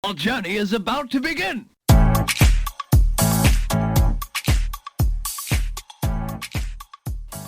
Our journey is about to begin.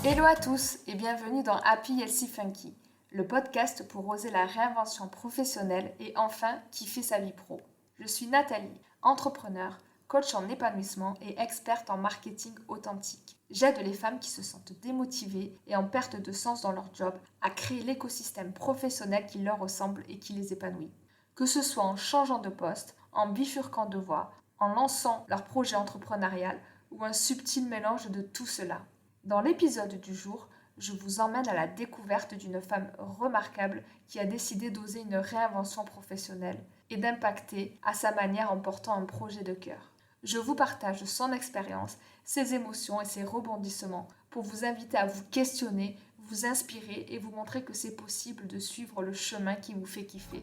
Hello à tous et bienvenue dans Happy Healthy Funky, le podcast pour oser la réinvention professionnelle et enfin kiffer sa vie pro. Je suis Nathalie, entrepreneur, coach en épanouissement et experte en marketing authentique. J'aide les femmes qui se sentent démotivées et en perte de sens dans leur job à créer l'écosystème professionnel qui leur ressemble et qui les épanouit. Que ce soit en changeant de poste, en bifurquant de voie, en lançant leur projet entrepreneurial ou un subtil mélange de tout cela. Dans l'épisode du jour, je vous emmène à la découverte d'une femme remarquable qui a décidé d'oser une réinvention professionnelle et d'impacter à sa manière en portant un projet de cœur. Je vous partage son expérience, ses émotions et ses rebondissements pour vous inviter à vous questionner, vous inspirer et vous montrer que c'est possible de suivre le chemin qui vous fait kiffer.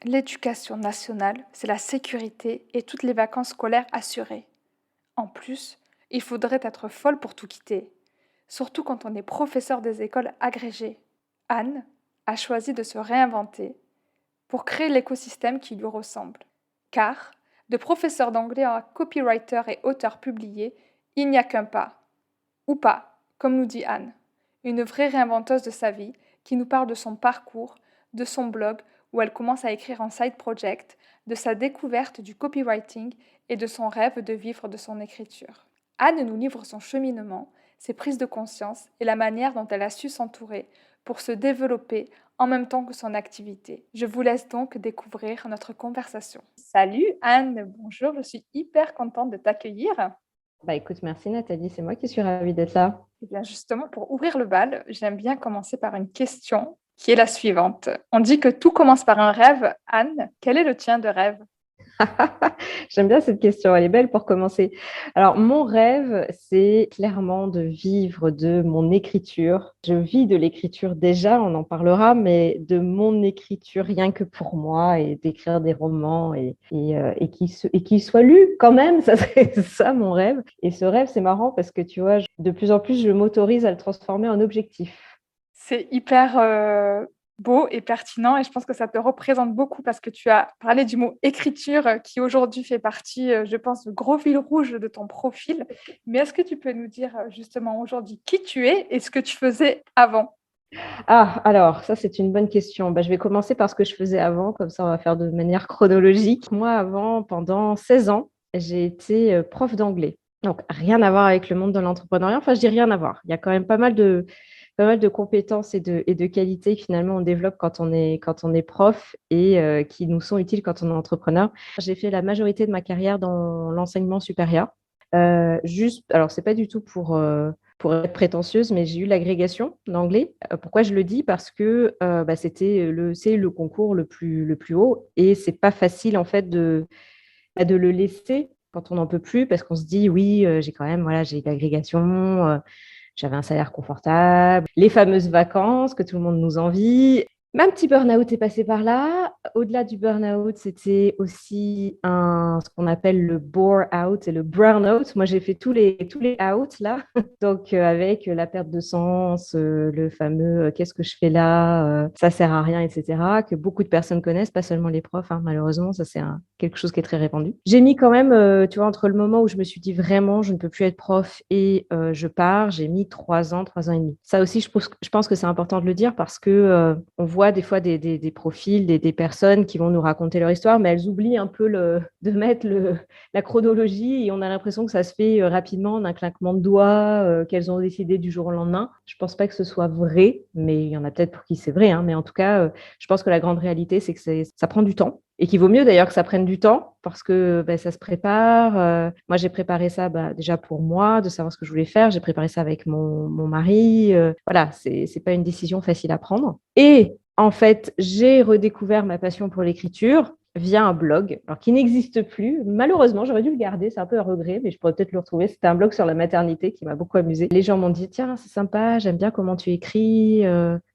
L'éducation nationale, c'est la sécurité et toutes les vacances scolaires assurées. En plus, il faudrait être folle pour tout quitter, surtout quand on est professeur des écoles agrégées. Anne a choisi de se réinventer pour créer l'écosystème qui lui ressemble. Car, de professeur d'anglais à copywriter et auteur publié, il n'y a qu'un pas. Ou pas, comme nous dit Anne, une vraie réinventeuse de sa vie qui nous parle de son parcours, de son blog, où elle commence à écrire en side project, de sa découverte du copywriting et de son rêve de vivre de son écriture. Anne nous livre son cheminement, ses prises de conscience et la manière dont elle a su s'entourer pour se développer en même temps que son activité. Je vous laisse donc découvrir notre conversation. Salut Anne, bonjour, je suis hyper contente de t'accueillir. Écoute, merci Nathalie, c'est moi qui suis ravie d'être là. Et bien justement, pour ouvrir le bal, j'aime bien commencer par une question qui est la suivante. On dit que tout commence par un rêve. Anne, quel est le tien de rêve? J'aime bien cette question, elle est belle pour commencer. Alors, mon rêve, c'est clairement de vivre de mon écriture. Je vis de l'écriture déjà, on en parlera, mais de mon écriture rien que pour moi et d'écrire des romans et qui soient lus quand même, ça serait ça mon rêve. Et ce rêve, c'est marrant parce que tu vois, de plus en plus, je m'autorise à le transformer en objectif. C'est hyper beau et pertinent et je pense que ça te représente beaucoup parce que tu as parlé du mot écriture qui aujourd'hui fait partie, je pense, du gros fil rouge de ton profil. Mais est-ce que tu peux nous dire justement aujourd'hui qui tu es et ce que tu faisais avant? Ah, alors, ça, c'est une bonne question. Je vais commencer par ce que je faisais avant, comme ça, on va faire de manière chronologique. Moi, avant, pendant 16 ans, j'ai été prof d'anglais. Donc, rien à voir avec le monde de l'entrepreneuriat. Enfin, je dis rien à voir. Il y a quand même pas mal de compétences et de qualités que finalement on développe quand on est prof et qui nous sont utiles quand on est entrepreneur. J'ai fait la majorité de ma carrière dans l'enseignement supérieur. Alors, c'est pas du tout pour être prétentieuse, mais j'ai eu l'agrégation d'anglais. Pourquoi je le dis? Parce que c'est le concours le plus haut et c'est pas facile en fait de le laisser quand on n'en peut plus parce qu'on se dit oui, j'ai quand même, voilà, j'ai l'agrégation, j'avais un salaire confortable, les fameuses vacances que tout le monde nous envie. Un petit burn-out est passé par là. Au-delà du burn-out, c'était aussi ce qu'on appelle le bore-out et le burn-out. Moi, j'ai fait tous les outs là. Donc, avec la perte de sens, le fameux qu'est-ce que je fais là, ça sert à rien, etc. Que beaucoup de personnes connaissent, pas seulement les profs. Malheureusement, ça, c'est quelque chose qui est très répandu. J'ai mis quand même, tu vois, entre le moment où je me suis dit vraiment, je ne peux plus être prof et je pars, j'ai mis 3 ans et demi. Ça aussi, je pense que c'est important de le dire parce que on voit des fois des profils, des personnes qui vont nous raconter leur histoire, mais elles oublient un peu de mettre la chronologie et on a l'impression que ça se fait rapidement en un claquement de doigts, qu'elles ont décidé du jour au lendemain. Je ne pense pas que ce soit vrai, mais il y en a peut-être pour qui c'est vrai. Mais en tout cas, je pense que la grande réalité, c'est que ça prend du temps. Et qu'il vaut mieux d'ailleurs que ça prenne du temps parce que ça se prépare. Moi, j'ai préparé ça déjà pour moi, de savoir ce que je voulais faire. J'ai préparé ça avec mon mari. Voilà, c'est pas une décision facile à prendre. Et en fait, j'ai redécouvert ma passion pour l'écriture via un blog, alors qui n'existe plus. Malheureusement, j'aurais dû le garder, c'est un peu un regret, mais je pourrais peut-être le retrouver. C'était un blog sur la maternité qui m'a beaucoup amusée. Les gens m'ont dit, tiens, c'est sympa, j'aime bien comment tu écris.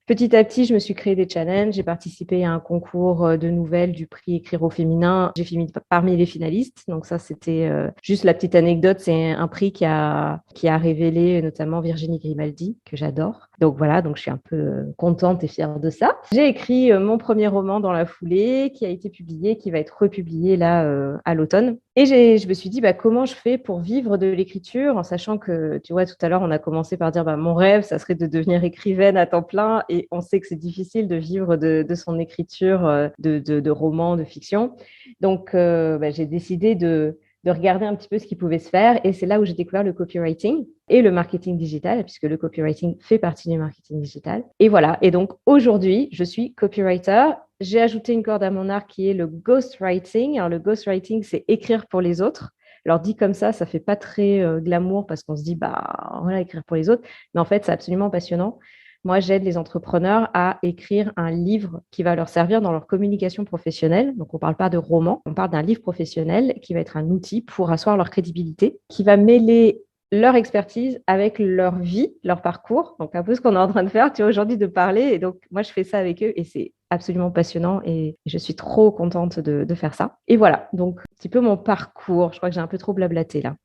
Petit à petit, je me suis créé des challenges. J'ai participé à un concours de nouvelles du prix Écrire au féminin. J'ai fini parmi les finalistes. Donc ça, c'était juste la petite anecdote. C'est un prix qui a révélé notamment Virginie Grimaldi, que j'adore. Donc voilà, donc je suis un peu contente et fière de ça. J'ai écrit mon premier roman dans la foulée, qui a été publié, qui va être republié là à l'automne. Et je me suis dit, comment je fais pour vivre de l'écriture, en sachant que, tu vois, tout à l'heure, on a commencé par dire, mon rêve, ça serait de devenir écrivaine à temps plein. Et on sait que c'est difficile de vivre de son écriture, de romans, de fiction. Donc, j'ai décidé de regarder un petit peu ce qui pouvait se faire. Et c'est là où j'ai découvert le copywriting et le marketing digital, puisque le copywriting fait partie du marketing digital. Et voilà. Et donc, aujourd'hui, je suis copywriter. J'ai ajouté une corde à mon arc qui est le ghostwriting. Alors, le ghostwriting, c'est écrire pour les autres. Alors, dit comme ça fait pas très glamour parce qu'on se dit, voilà, écrire pour les autres. Mais en fait, c'est absolument passionnant. Moi, j'aide les entrepreneurs à écrire un livre qui va leur servir dans leur communication professionnelle. Donc, on ne parle pas de roman, on parle d'un livre professionnel qui va être un outil pour asseoir leur crédibilité, qui va mêler leur expertise avec leur vie, leur parcours. Donc, un peu ce qu'on est en train de faire, tu vois, aujourd'hui, de parler. Et donc, moi, je fais ça avec eux et c'est absolument passionnant et je suis trop contente de faire ça. Et voilà, donc, un petit peu mon parcours. Je crois que j'ai un peu trop blablaté là.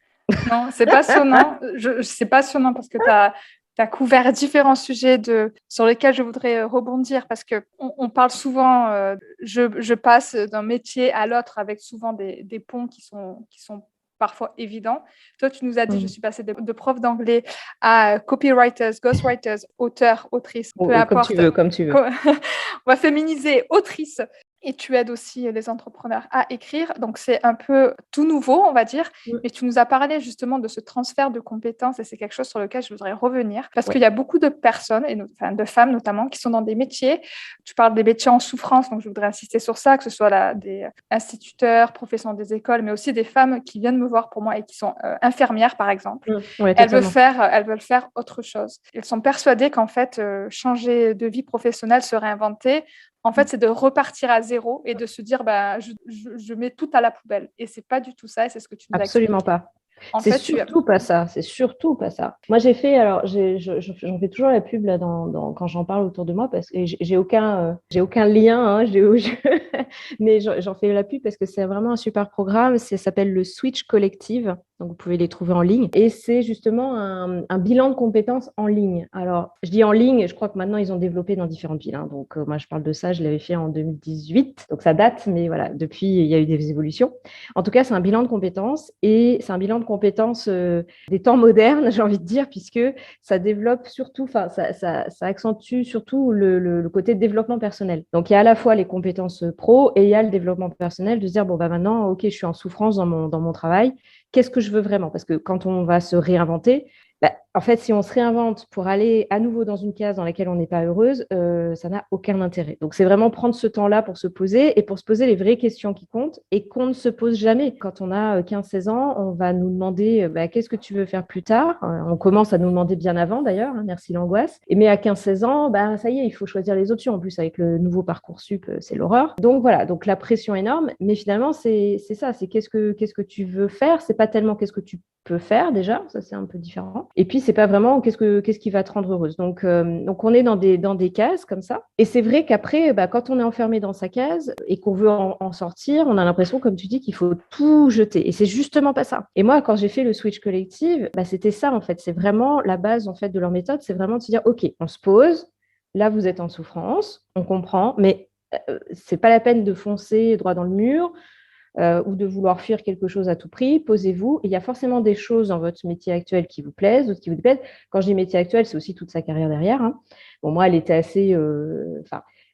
Non, c'est passionnant. C'est passionnant parce que tu as couvert différents sujets sur lesquels je voudrais rebondir parce qu'on parle souvent, je passe d'un métier à l'autre avec souvent des ponts qui sont parfois évidents. Toi, tu nous as dit, je suis passée de prof d'anglais à copywriters, ghostwriters, auteurs, autrices, peu importe. Comme tu veux. On va féminiser autrice. Et tu aides aussi les entrepreneurs à écrire. Donc, c'est un peu tout nouveau, on va dire. Mais tu nous as parlé justement de ce transfert de compétences et c'est quelque chose sur lequel je voudrais revenir parce qu'il y a beaucoup de personnes, de femmes notamment, qui sont dans des métiers. Tu parles des métiers en souffrance, donc je voudrais insister sur ça, que ce soit des instituteurs, professeurs des écoles, mais aussi des femmes qui viennent me voir pour moi et qui sont infirmières, par exemple. Elles veulent faire autre chose. Elles sont persuadées qu'en fait, changer de vie professionnelle, se réinventer, en fait, c'est de repartir à zéro et de se dire, je mets tout à la poubelle. Et c'est pas du tout ça, et c'est ce que tu nous as expliqué. Absolument pas. C'est surtout pas ça. C'est surtout pas ça. Moi, j'en fais toujours la pub là quand j'en parle autour de moi parce que j'ai aucun lien, hein, mais j'en fais la pub parce que c'est vraiment un super programme. Ça s'appelle le Switch Collective. Donc, vous pouvez les trouver en ligne. Et c'est justement un bilan de compétences en ligne. Alors, je dis en ligne, je crois que maintenant, ils ont développé dans différentes villes. Hein. Donc, moi, je parle de ça. Je l'avais fait en 2018. Donc, ça date, mais voilà, depuis, il y a eu des évolutions. En tout cas, c'est un bilan de compétences et c'est un bilan de compétences des temps modernes, j'ai envie de dire, puisque ça développe surtout, ça accentue surtout le côté développement personnel. Donc, il y a à la fois les compétences pro et il y a le développement personnel de se dire, maintenant, OK, je suis en souffrance dans mon travail. Qu'est-ce que je veux vraiment? Parce que quand on va se réinventer, en fait, si on se réinvente pour aller à nouveau dans une case dans laquelle on n'est pas heureuse, ça n'a aucun intérêt. Donc, c'est vraiment prendre ce temps-là pour se poser et pour se poser les vraies questions qui comptent et qu'on ne se pose jamais. Quand on a 15-16 ans, on va nous demander qu'est-ce que tu veux faire plus tard? On commence à nous demander bien avant d'ailleurs, hein, merci l'angoisse. Mais à 15-16 ans, ça y est, il faut choisir les options. En plus, avec le nouveau Parcoursup, c'est l'horreur. Donc voilà, donc la pression énorme. Mais finalement, c'est ça, c'est qu'est-ce que tu veux faire? C'est pas tellement qu'est-ce que tu peux faire déjà, ça c'est un peu différent. Et puis, c'est pas vraiment qu'est-ce qui va te rendre heureuse. Donc on est dans des cases comme ça. Et c'est vrai qu'après, quand on est enfermé dans sa case et qu'on veut en sortir, on a l'impression, comme tu dis, qu'il faut tout jeter. Et c'est justement pas ça. Et moi, quand j'ai fait le Switch Collective, c'était ça en fait. C'est vraiment la base en fait de leur méthode. C'est vraiment de se dire, OK, on se pose. Là, vous êtes en souffrance, on comprend, mais c'est pas la peine de foncer droit dans le mur. Ou de vouloir fuir quelque chose à tout prix, posez-vous. Il y a forcément des choses dans votre métier actuel qui vous plaisent, d'autres qui vous déplaisent. Quand je dis métier actuel, c'est aussi toute sa carrière derrière. Hein. Bon, moi, elle était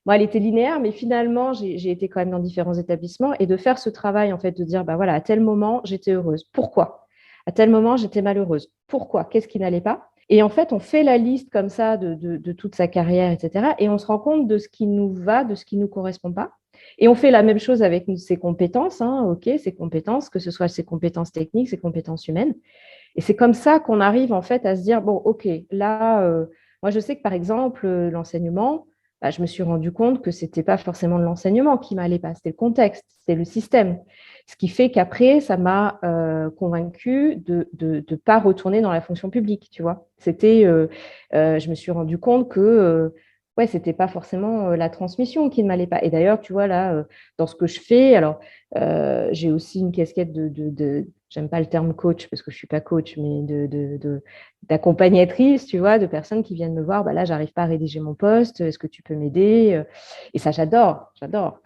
moi, elle était linéaire, mais finalement, j'ai été quand même dans différents établissements et de faire ce travail, en fait, de dire, voilà, à tel moment, j'étais heureuse. Pourquoi? À tel moment, j'étais malheureuse. Pourquoi? Qu'est-ce qui n'allait pas? Et en fait, on fait la liste comme ça de toute sa carrière, etc. Et on se rend compte de ce qui nous va, de ce qui ne nous correspond pas. Et on fait la même chose avec ses compétences, hein, OK, ses compétences, que ce soit ses compétences techniques, ses compétences humaines. Et c'est comme ça qu'on arrive en fait à se dire, bon, OK, là, moi je sais que par exemple, l'enseignement, je me suis rendu compte que ce n'était pas forcément l'enseignement qui m'allait pas, c'était le contexte, c'était le système. Ce qui fait qu'après, ça m'a convaincue de ne pas retourner dans la fonction publique, tu vois. Je me suis rendu compte que ouais, c'était pas forcément la transmission qui ne m'allait pas. Et d'ailleurs, tu vois, là, dans ce que je fais, alors, j'ai aussi une casquette j'aime pas le terme coach parce que je suis pas coach, mais d'accompagnatrice, tu vois, de personnes qui viennent me voir, bah là, j'arrive pas à rédiger mon poste, est-ce que tu peux m'aider? Et ça, j'adore, j'adore.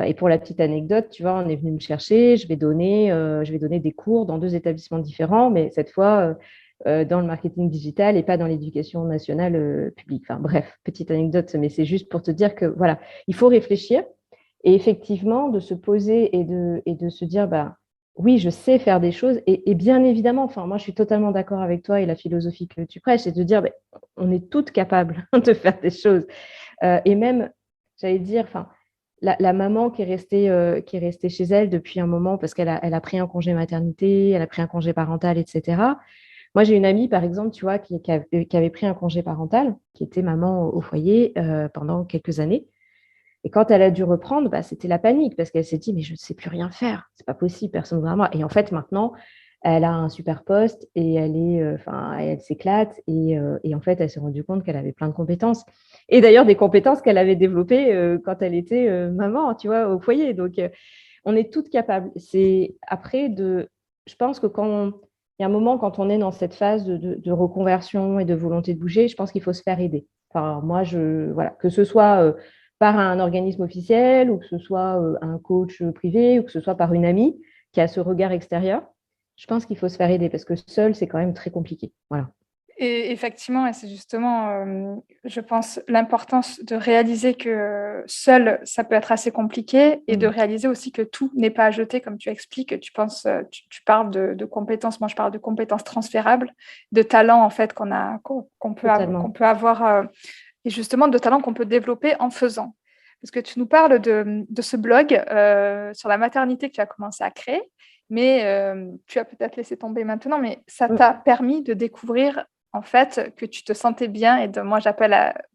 Et pour la petite anecdote, tu vois, on est venu me chercher, je vais donner des cours dans 2 établissements différents, mais cette fois, dans le marketing digital et pas dans l'éducation nationale publique. Enfin bref, petite anecdote, mais c'est juste pour te dire que voilà, il faut réfléchir et effectivement de se poser et de se dire, bah oui, je sais faire des choses et bien évidemment, enfin moi je suis totalement d'accord avec toi et la philosophie que tu prêches, c'est de dire, bah, on est toutes capables de faire des choses. Et même, j'allais dire, enfin, la maman qui est restée chez elle depuis un moment parce elle a pris un congé maternité, elle a pris un congé parental, etc. Moi, j'ai une amie, par exemple, tu vois, qui avait pris un congé parental, qui était maman au foyer pendant quelques années. Et quand elle a dû reprendre, bah, c'était la panique parce qu'elle s'est dit, mais je ne sais plus rien faire, c'est pas possible, personne ne voudra moi. Et en fait, maintenant, elle a un super poste et elle s'éclate. Et en fait, elle s'est rendue compte qu'elle avait plein de compétences. Et d'ailleurs, des compétences qu'elle avait développées quand elle était maman, tu vois, au foyer. Donc, on est toutes capables. Je pense que il y a un moment, quand on est dans cette phase de reconversion et de volonté de bouger, je pense qu'il faut se faire aider. Enfin, moi, voilà, que ce soit par un organisme officiel ou que ce soit un coach privé ou que ce soit par une amie qui a ce regard extérieur, je pense qu'il faut se faire aider parce que seul, c'est quand même très compliqué. Voilà. Et effectivement, et c'est justement, je pense, l'importance de réaliser que seul, ça peut être assez compliqué et de réaliser aussi que tout n'est pas à jeter, comme tu expliques. Tu parles de compétences, moi je parle de compétences transférables, de talents en fait qu'on Totalement. peut avoir et justement de talents qu'on peut développer en faisant. Parce que tu nous parles de ce blog sur la maternité que tu as commencé à créer, mais tu as peut-être laissé tomber maintenant, mais ça t'a permis de découvrir en fait que tu te sentais bien moi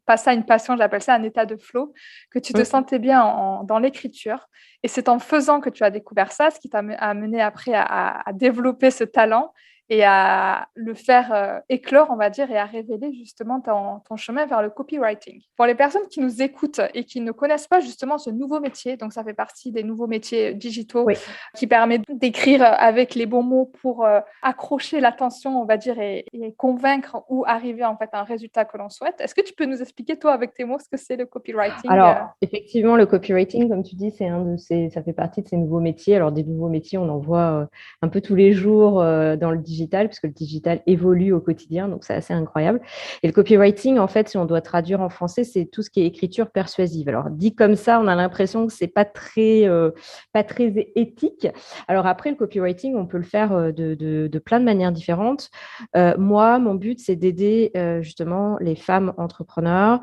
pas ça une passion, j'appelle ça un état de flow, que tu te sentais bien dans l'écriture. Et c'est en faisant que tu as découvert ça, ce qui t'a amené après à développer ce talent et à le faire éclore, on va dire, et à révéler justement ton chemin vers le copywriting. Pour les personnes qui nous écoutent et qui ne connaissent pas justement ce nouveau métier, donc ça fait partie des nouveaux métiers digitaux Oui. qui permettent d'écrire avec les bons mots pour accrocher l'attention, on va dire, et convaincre ou arriver en fait à un résultat que l'on souhaite. Est-ce que tu peux nous expliquer, toi, avec tes mots, ce que c'est le copywriting? Alors, effectivement, le copywriting, comme tu dis, ça fait partie de ces nouveaux métiers. Alors, des nouveaux métiers, on en voit un peu tous les jours dans le digital, puisque le digital évolue au quotidien, donc c'est assez incroyable. Et le copywriting, en fait, si on doit traduire en français, c'est tout ce qui est écriture persuasive. Alors, dit comme ça, on a l'impression que c'est pas très éthique. Alors après, le copywriting, on peut le faire de plein de manières différentes. Moi, mon but, c'est d'aider justement les femmes entrepreneurs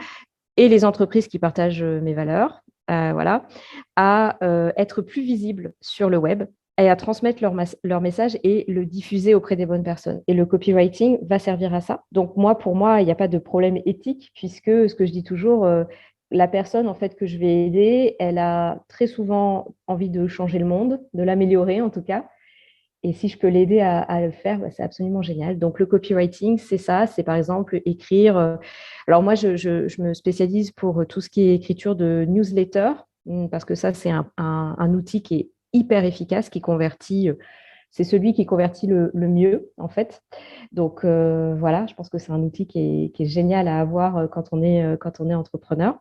et les entreprises qui partagent mes valeurs, voilà, à être plus visibles sur le web et à transmettre leur message et le diffuser auprès des bonnes personnes. Et le copywriting va servir à ça. Donc pour moi, il n'y a pas de problème éthique puisque ce que je dis toujours, la personne en fait que je vais aider, elle a très souvent envie de changer le monde, de l'améliorer en tout cas. Et si je peux l'aider à le faire, bah, c'est absolument génial. Donc, le copywriting, c'est ça. C'est par exemple écrire. Alors, moi, je me spécialise pour tout ce qui est écriture de newsletter, parce que ça, c'est un outil qui est hyper efficace, qui convertit. C'est celui qui convertit le mieux, en fait. Donc, voilà, je pense que c'est un outil qui est génial à avoir quand on est entrepreneur.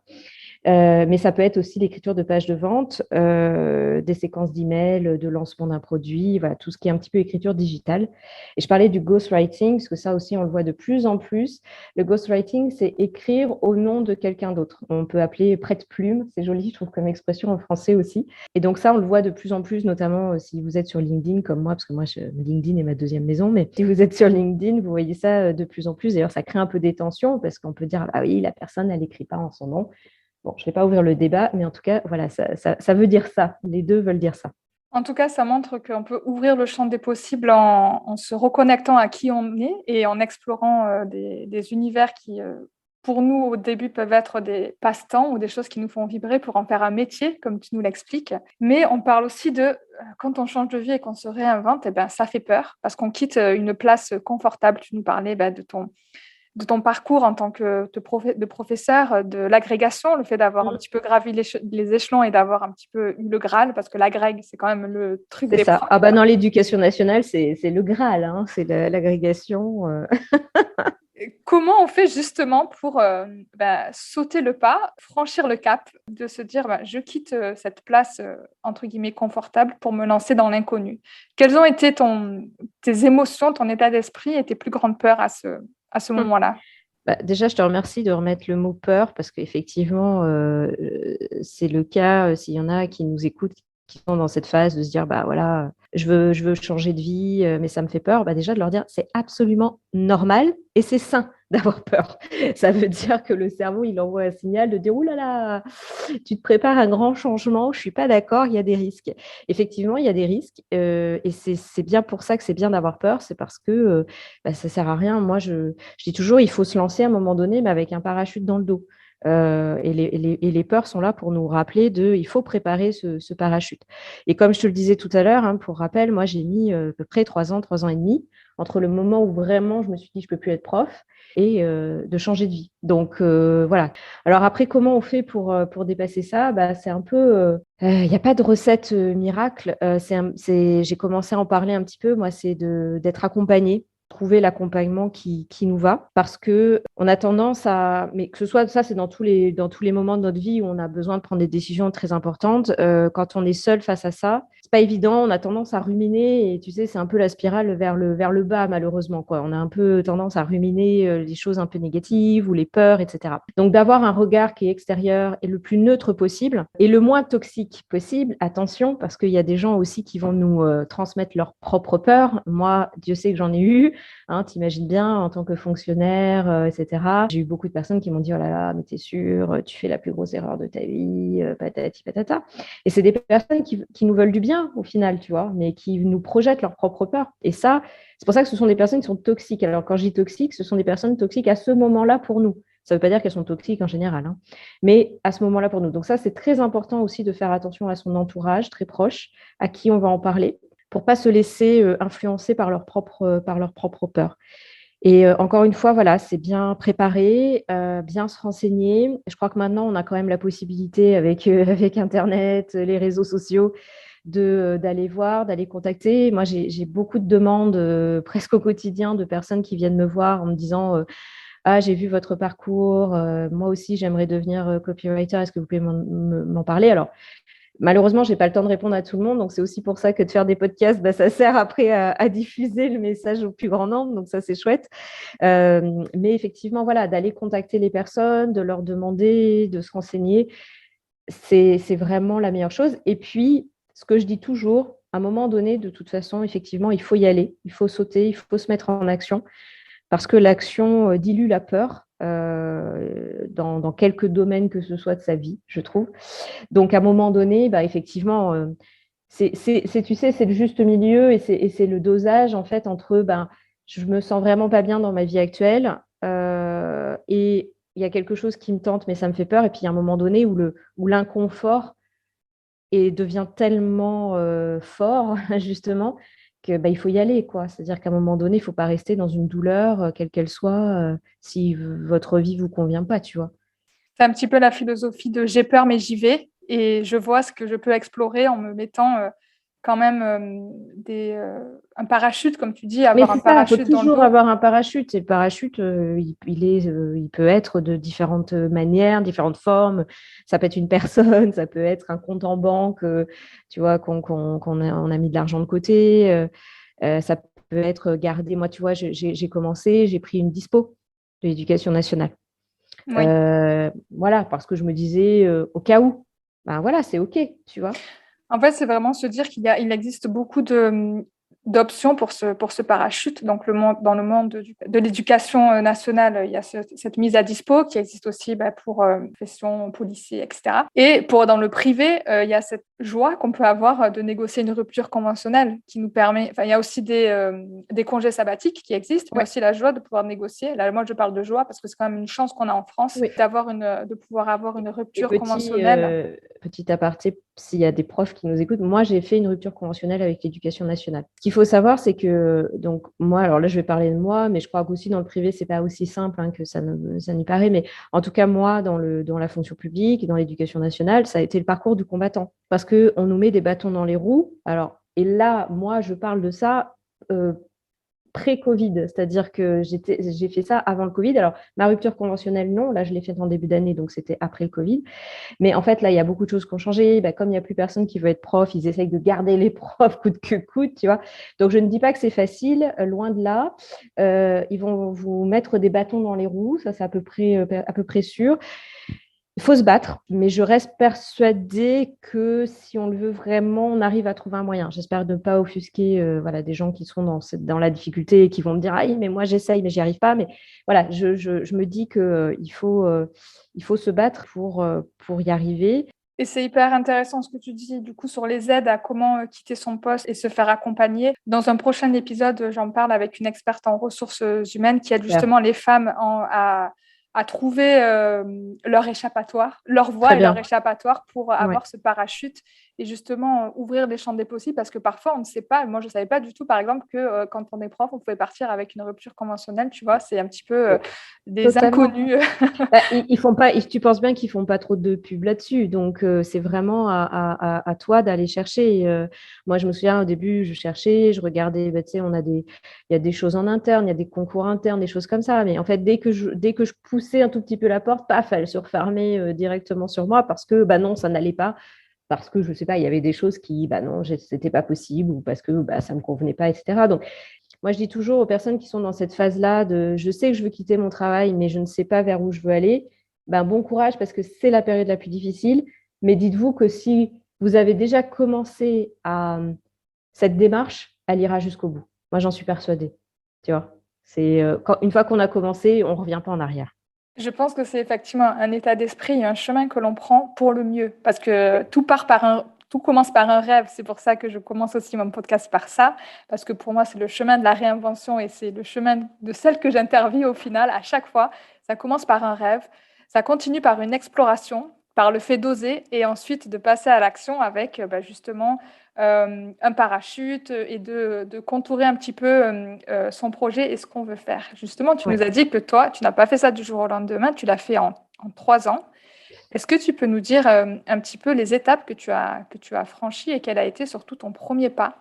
Mais ça peut être aussi l'écriture de pages de vente, des séquences d'emails, de lancement d'un produit, voilà, tout ce qui est un petit peu écriture digitale. Et je parlais du ghostwriting, parce que ça aussi, on le voit de plus en plus. Le ghostwriting, c'est écrire au nom de quelqu'un d'autre. On peut appeler prête-plume, c'est joli, je trouve, comme expression en français aussi. Et donc ça, on le voit de plus en plus, notamment si vous êtes sur LinkedIn, comme moi, parce que moi, LinkedIn est ma deuxième maison, mais si vous êtes sur LinkedIn, vous voyez ça de plus en plus. D'ailleurs, ça crée un peu des tensions, parce qu'on peut dire, ah oui, la personne, elle n'écrit pas en son nom. Bon, je ne vais pas ouvrir le débat, mais en tout cas, voilà, ça veut dire ça. Les deux veulent dire ça. En tout cas, ça montre qu'on peut ouvrir le champ des possibles en se reconnectant à qui on est et en explorant des univers qui, pour nous, au début, peuvent être des passe-temps ou des choses qui nous font vibrer pour en faire un métier, comme tu nous l'expliques. Mais on parle aussi de quand on change de vie et qu'on se réinvente, eh ben, ça fait peur parce qu'on quitte une place confortable. Tu nous parlais de ton parcours en tant que de professeur, de l'agrégation, le fait d'avoir un petit peu gravi les échelons et d'avoir un petit peu eu le Graal, parce que l'agrég, c'est quand même le truc C'est des ça. profs. Ah bah dans l'éducation nationale, c'est le Graal, hein, c'est l'agrégation. Comment on fait justement pour sauter le pas, franchir le cap, de se dire je quitte cette place entre guillemets confortable pour me lancer dans l'inconnu? Quelles ont été tes émotions, ton état d'esprit et tes plus grandes peurs à ce moment-là? Bah, déjà, je te remercie de remettre le mot peur parce qu'effectivement, c'est le cas s'il y en a qui nous écoutent, qui sont dans cette phase de se dire, bah voilà, je veux changer de vie, mais ça me fait peur. Bah, déjà, de leur dire, c'est absolument normal et c'est sain d'avoir peur. Ça veut dire que le cerveau, il envoie un signal de dire, ouh là là, tu te prépares à un grand changement, je suis pas d'accord, il y a des risques. Effectivement, il y a des risques et c'est bien pour ça que c'est bien d'avoir peur, c'est parce que ça sert à rien. Moi, je dis toujours, il faut se lancer à un moment donné, mais avec un parachute dans le dos. Et les peurs sont là pour nous rappeler il faut préparer ce parachute. Et comme je te le disais tout à l'heure, hein, pour rappel, moi, j'ai mis à peu près 3 ans et demi entre le moment où vraiment je me suis dit, je ne peux plus être prof et de changer de vie. Donc, voilà. Alors après, comment on fait pour dépasser ça? C'est un peu... Il n'y a pas de recette miracle. J'ai commencé à en parler un petit peu. Moi, c'est d'être accompagnée, trouver l'accompagnement qui nous va, parce que on a tendance à, mais que ce soit ça, c'est dans tous les moments de notre vie où on a besoin de prendre des décisions très importantes. Quand on est seul face à ça, c'est pas évident. On a tendance à ruminer et tu sais, c'est un peu la spirale vers le bas malheureusement, quoi. On a un peu tendance à ruminer les choses un peu négatives ou les peurs, etc. Donc d'avoir un regard qui est extérieur et le plus neutre possible et le moins toxique possible. Attention, parce qu'il y a des gens aussi qui vont nous transmettre leurs propres peurs. Moi, Dieu sait que j'en ai eu. Hein, t'imagines bien, en tant que fonctionnaire, etc. J'ai eu beaucoup de personnes qui m'ont dit, oh là là, mais t'es sûre, tu fais la plus grosse erreur de ta vie, patati patata. Et c'est des personnes qui nous veulent du bien au final, tu vois, mais qui nous projettent leurs propres peurs. Et ça, c'est pour ça que ce sont des personnes qui sont toxiques. Alors quand je dis toxiques, ce sont des personnes toxiques à ce moment-là pour nous. Ça ne veut pas dire qu'elles sont toxiques en général, hein, mais à ce moment-là pour nous. Donc ça, c'est très important aussi de faire attention à son entourage très proche, à qui on va en parler, pour ne pas se laisser influencer par leur propre peur. Et encore une fois, voilà, c'est bien préparer, bien se renseigner. Je crois que maintenant, on a quand même la possibilité avec Internet, les réseaux sociaux, d'aller voir, d'aller contacter. Moi, j'ai beaucoup de demandes presque au quotidien de personnes qui viennent me voir en me disant ah, j'ai vu votre parcours, moi aussi, j'aimerais devenir copywriter. Est-ce que vous pouvez m'en parler? Alors, malheureusement, je n'ai pas le temps de répondre à tout le monde. Donc, c'est aussi pour ça que de faire des podcasts, ça sert après à diffuser le message au plus grand nombre. Donc, ça, c'est chouette. Mais effectivement, voilà, d'aller contacter les personnes, de leur demander, de se renseigner, c'est vraiment la meilleure chose. Et puis, ce que je dis toujours, à un moment donné, de toute façon, effectivement, il faut y aller, il faut sauter, il faut se mettre en action parce que l'action dilue la peur dans quelques domaines que ce soit de sa vie, je trouve. Donc, à un moment donné, effectivement, tu sais, c'est le juste milieu et c'est le dosage, en fait, entre je me sens vraiment pas bien dans ma vie actuelle et il y a quelque chose qui me tente, mais ça me fait peur. Et puis, il y a un moment donné où l'inconfort devient tellement fort, justement, que il faut y aller, quoi. C'est-à-dire qu'à un moment donné, il ne faut pas rester dans une douleur, quelle qu'elle soit, si votre vie ne vous convient pas, tu vois. C'est un petit peu la philosophie de j'ai peur, mais j'y vais et je vois ce que je peux explorer en me mettant quand même un parachute, comme tu dis, Mais avoir un c'est ça, il faut parachute dans le toujours dos. avoir un parachute. Et le parachute, il peut être de différentes manières, différentes formes. Ça peut être une personne, ça peut être un compte en banque, tu vois, on a mis de l'argent de côté. Ça peut être gardé. Moi, tu vois, j'ai commencé, j'ai pris une dispo de l'éducation nationale. Oui. Voilà, parce que je me disais, au cas où, voilà, c'est OK, tu vois. En fait, c'est vraiment se dire il existe beaucoup d'options pour ce parachute. Donc, dans le monde de l'éducation nationale, il y a cette mise à dispo qui existe aussi pour profession, policiers, etc. Et dans le privé, il y a cette joie qu'on peut avoir de négocier une rupture conventionnelle qui nous permet... Enfin, il y a aussi des congés sabbatiques qui existent, mais aussi la joie de pouvoir négocier. Là, moi, je parle de joie parce que c'est quand même une chance qu'on a en France Oui. de pouvoir avoir une rupture Les conventionnelle. petit aparté, s'il y a des profs qui nous écoutent, moi, j'ai fait une rupture conventionnelle avec l'éducation nationale. Ce qu'il faut savoir, c'est que, donc, moi, alors là, je vais parler de moi, mais je crois qu'aussi dans le privé, c'est pas aussi simple que ça n'y paraît. Mais en tout cas, moi, dans la fonction publique et dans l'éducation nationale, ça a été le parcours du combattant. Parce qu'on nous met des bâtons dans les roues. Alors, et là, moi, je parle de ça pré-Covid, c'est-à-dire que j'ai fait ça avant le Covid. Alors, ma rupture conventionnelle, non, là, je l'ai faite en début d'année, donc c'était après le Covid. Mais en fait, là, il y a beaucoup de choses qui ont changé. Comme il n'y a plus personne qui veut être prof, ils essayent de garder les profs coûte que coûte, tu vois. Donc, je ne dis pas que c'est facile, loin de là. Ils vont vous mettre des bâtons dans les roues, ça, c'est à peu près sûr. Il faut se battre, mais je reste persuadée que si on le veut vraiment, on arrive à trouver un moyen. J'espère ne pas offusquer des gens qui sont dans la difficulté et qui vont me dire « Ah, mais moi j'essaye, mais j'y arrive pas ». Mais voilà, je me dis qu'il faut se battre pour y arriver. Et c'est hyper intéressant ce que tu dis du coup sur les aides à comment quitter son poste et se faire accompagner. Dans un prochain épisode, j'en parle avec une experte en ressources humaines qui aide justement les femmes à trouver leur échappatoire, leur voie et leur échappatoire pour avoir ce parachute et justement ouvrir des champs des possibles parce que parfois on ne sait pas. Moi, je ne savais pas du tout, par exemple, que quand on est prof, on pouvait partir avec une rupture conventionnelle, tu vois, c'est un petit peu des Totalement. inconnus. Ils font pas, tu penses bien qu'ils ne font pas trop de pub là-dessus, donc c'est vraiment à toi d'aller chercher. Moi, je me souviens, au début, je cherchais, je regardais, tu sais, il y a des choses en interne, il y a des concours internes, des choses comme ça, mais en fait, dès que je poussais un tout petit peu la porte, paf, elle se refermait directement sur moi parce que, non, ça n'allait pas. Parce que, je ne sais pas, il y avait des choses qui, non, c'était pas possible ou parce que ça ne me convenait pas, etc. Donc, moi, je dis toujours aux personnes qui sont dans cette phase-là de je sais que je veux quitter mon travail, mais je ne sais pas vers où je veux aller, bon courage parce que c'est la période la plus difficile. Mais dites-vous que si vous avez déjà commencé cette démarche, elle ira jusqu'au bout. Moi, j'en suis persuadée. Tu vois, une fois qu'on a commencé, on ne revient pas en arrière. Je pense que c'est effectivement un état d'esprit et un chemin que l'on prend pour le mieux. Parce que tout commence par un rêve. C'est pour ça que je commence aussi mon podcast par ça. Parce que pour moi, c'est le chemin de la réinvention et c'est le chemin de celle que j'interviewe au final. À chaque fois, ça commence par un rêve. Ça continue par une exploration, par le fait d'oser et ensuite de passer à l'action avec justement un parachute et de contourer un petit peu son projet et ce qu'on veut faire. Justement, tu nous as dit que toi, tu n'as pas fait ça du jour au lendemain, tu l'as fait en 3 ans. Est-ce que tu peux nous dire un petit peu les étapes que tu as franchies et quel a été surtout ton premier pas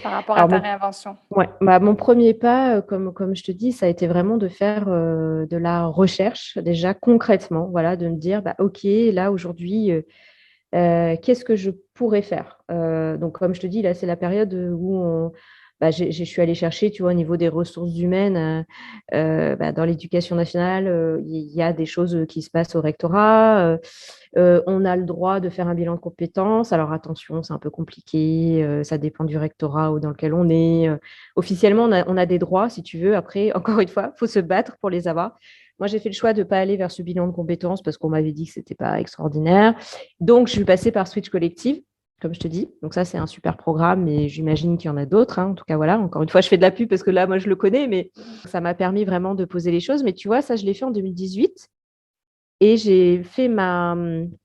par rapport à ta réinvention? Ouais, mon premier pas, comme je te dis, ça a été vraiment de faire de la recherche déjà concrètement, voilà, de me dire, ok, là aujourd'hui, qu'est-ce que je pourrais faire? Donc, comme je te dis, là, c'est la période où je suis allée chercher, tu vois, au niveau des ressources humaines, dans l'éducation nationale, il y a des choses qui se passent au rectorat. On a le droit de faire un bilan de compétences. Alors, attention, c'est un peu compliqué. Ça dépend du rectorat dans lequel on est. Officiellement, on a des droits, si tu veux. Après, encore une fois, il faut se battre pour les avoir. Moi, j'ai fait le choix de ne pas aller vers ce bilan de compétences parce qu'on m'avait dit que ce n'était pas extraordinaire. Donc, je suis passée par Switch Collective, comme je te dis. Donc, ça, c'est un super programme, mais j'imagine qu'il y en a d'autres. En tout cas, voilà, encore une fois, je fais de la pub parce que là, moi, je le connais, mais ça m'a permis vraiment de poser les choses. Mais tu vois, ça, je l'ai fait en 2018 et j'ai fait ma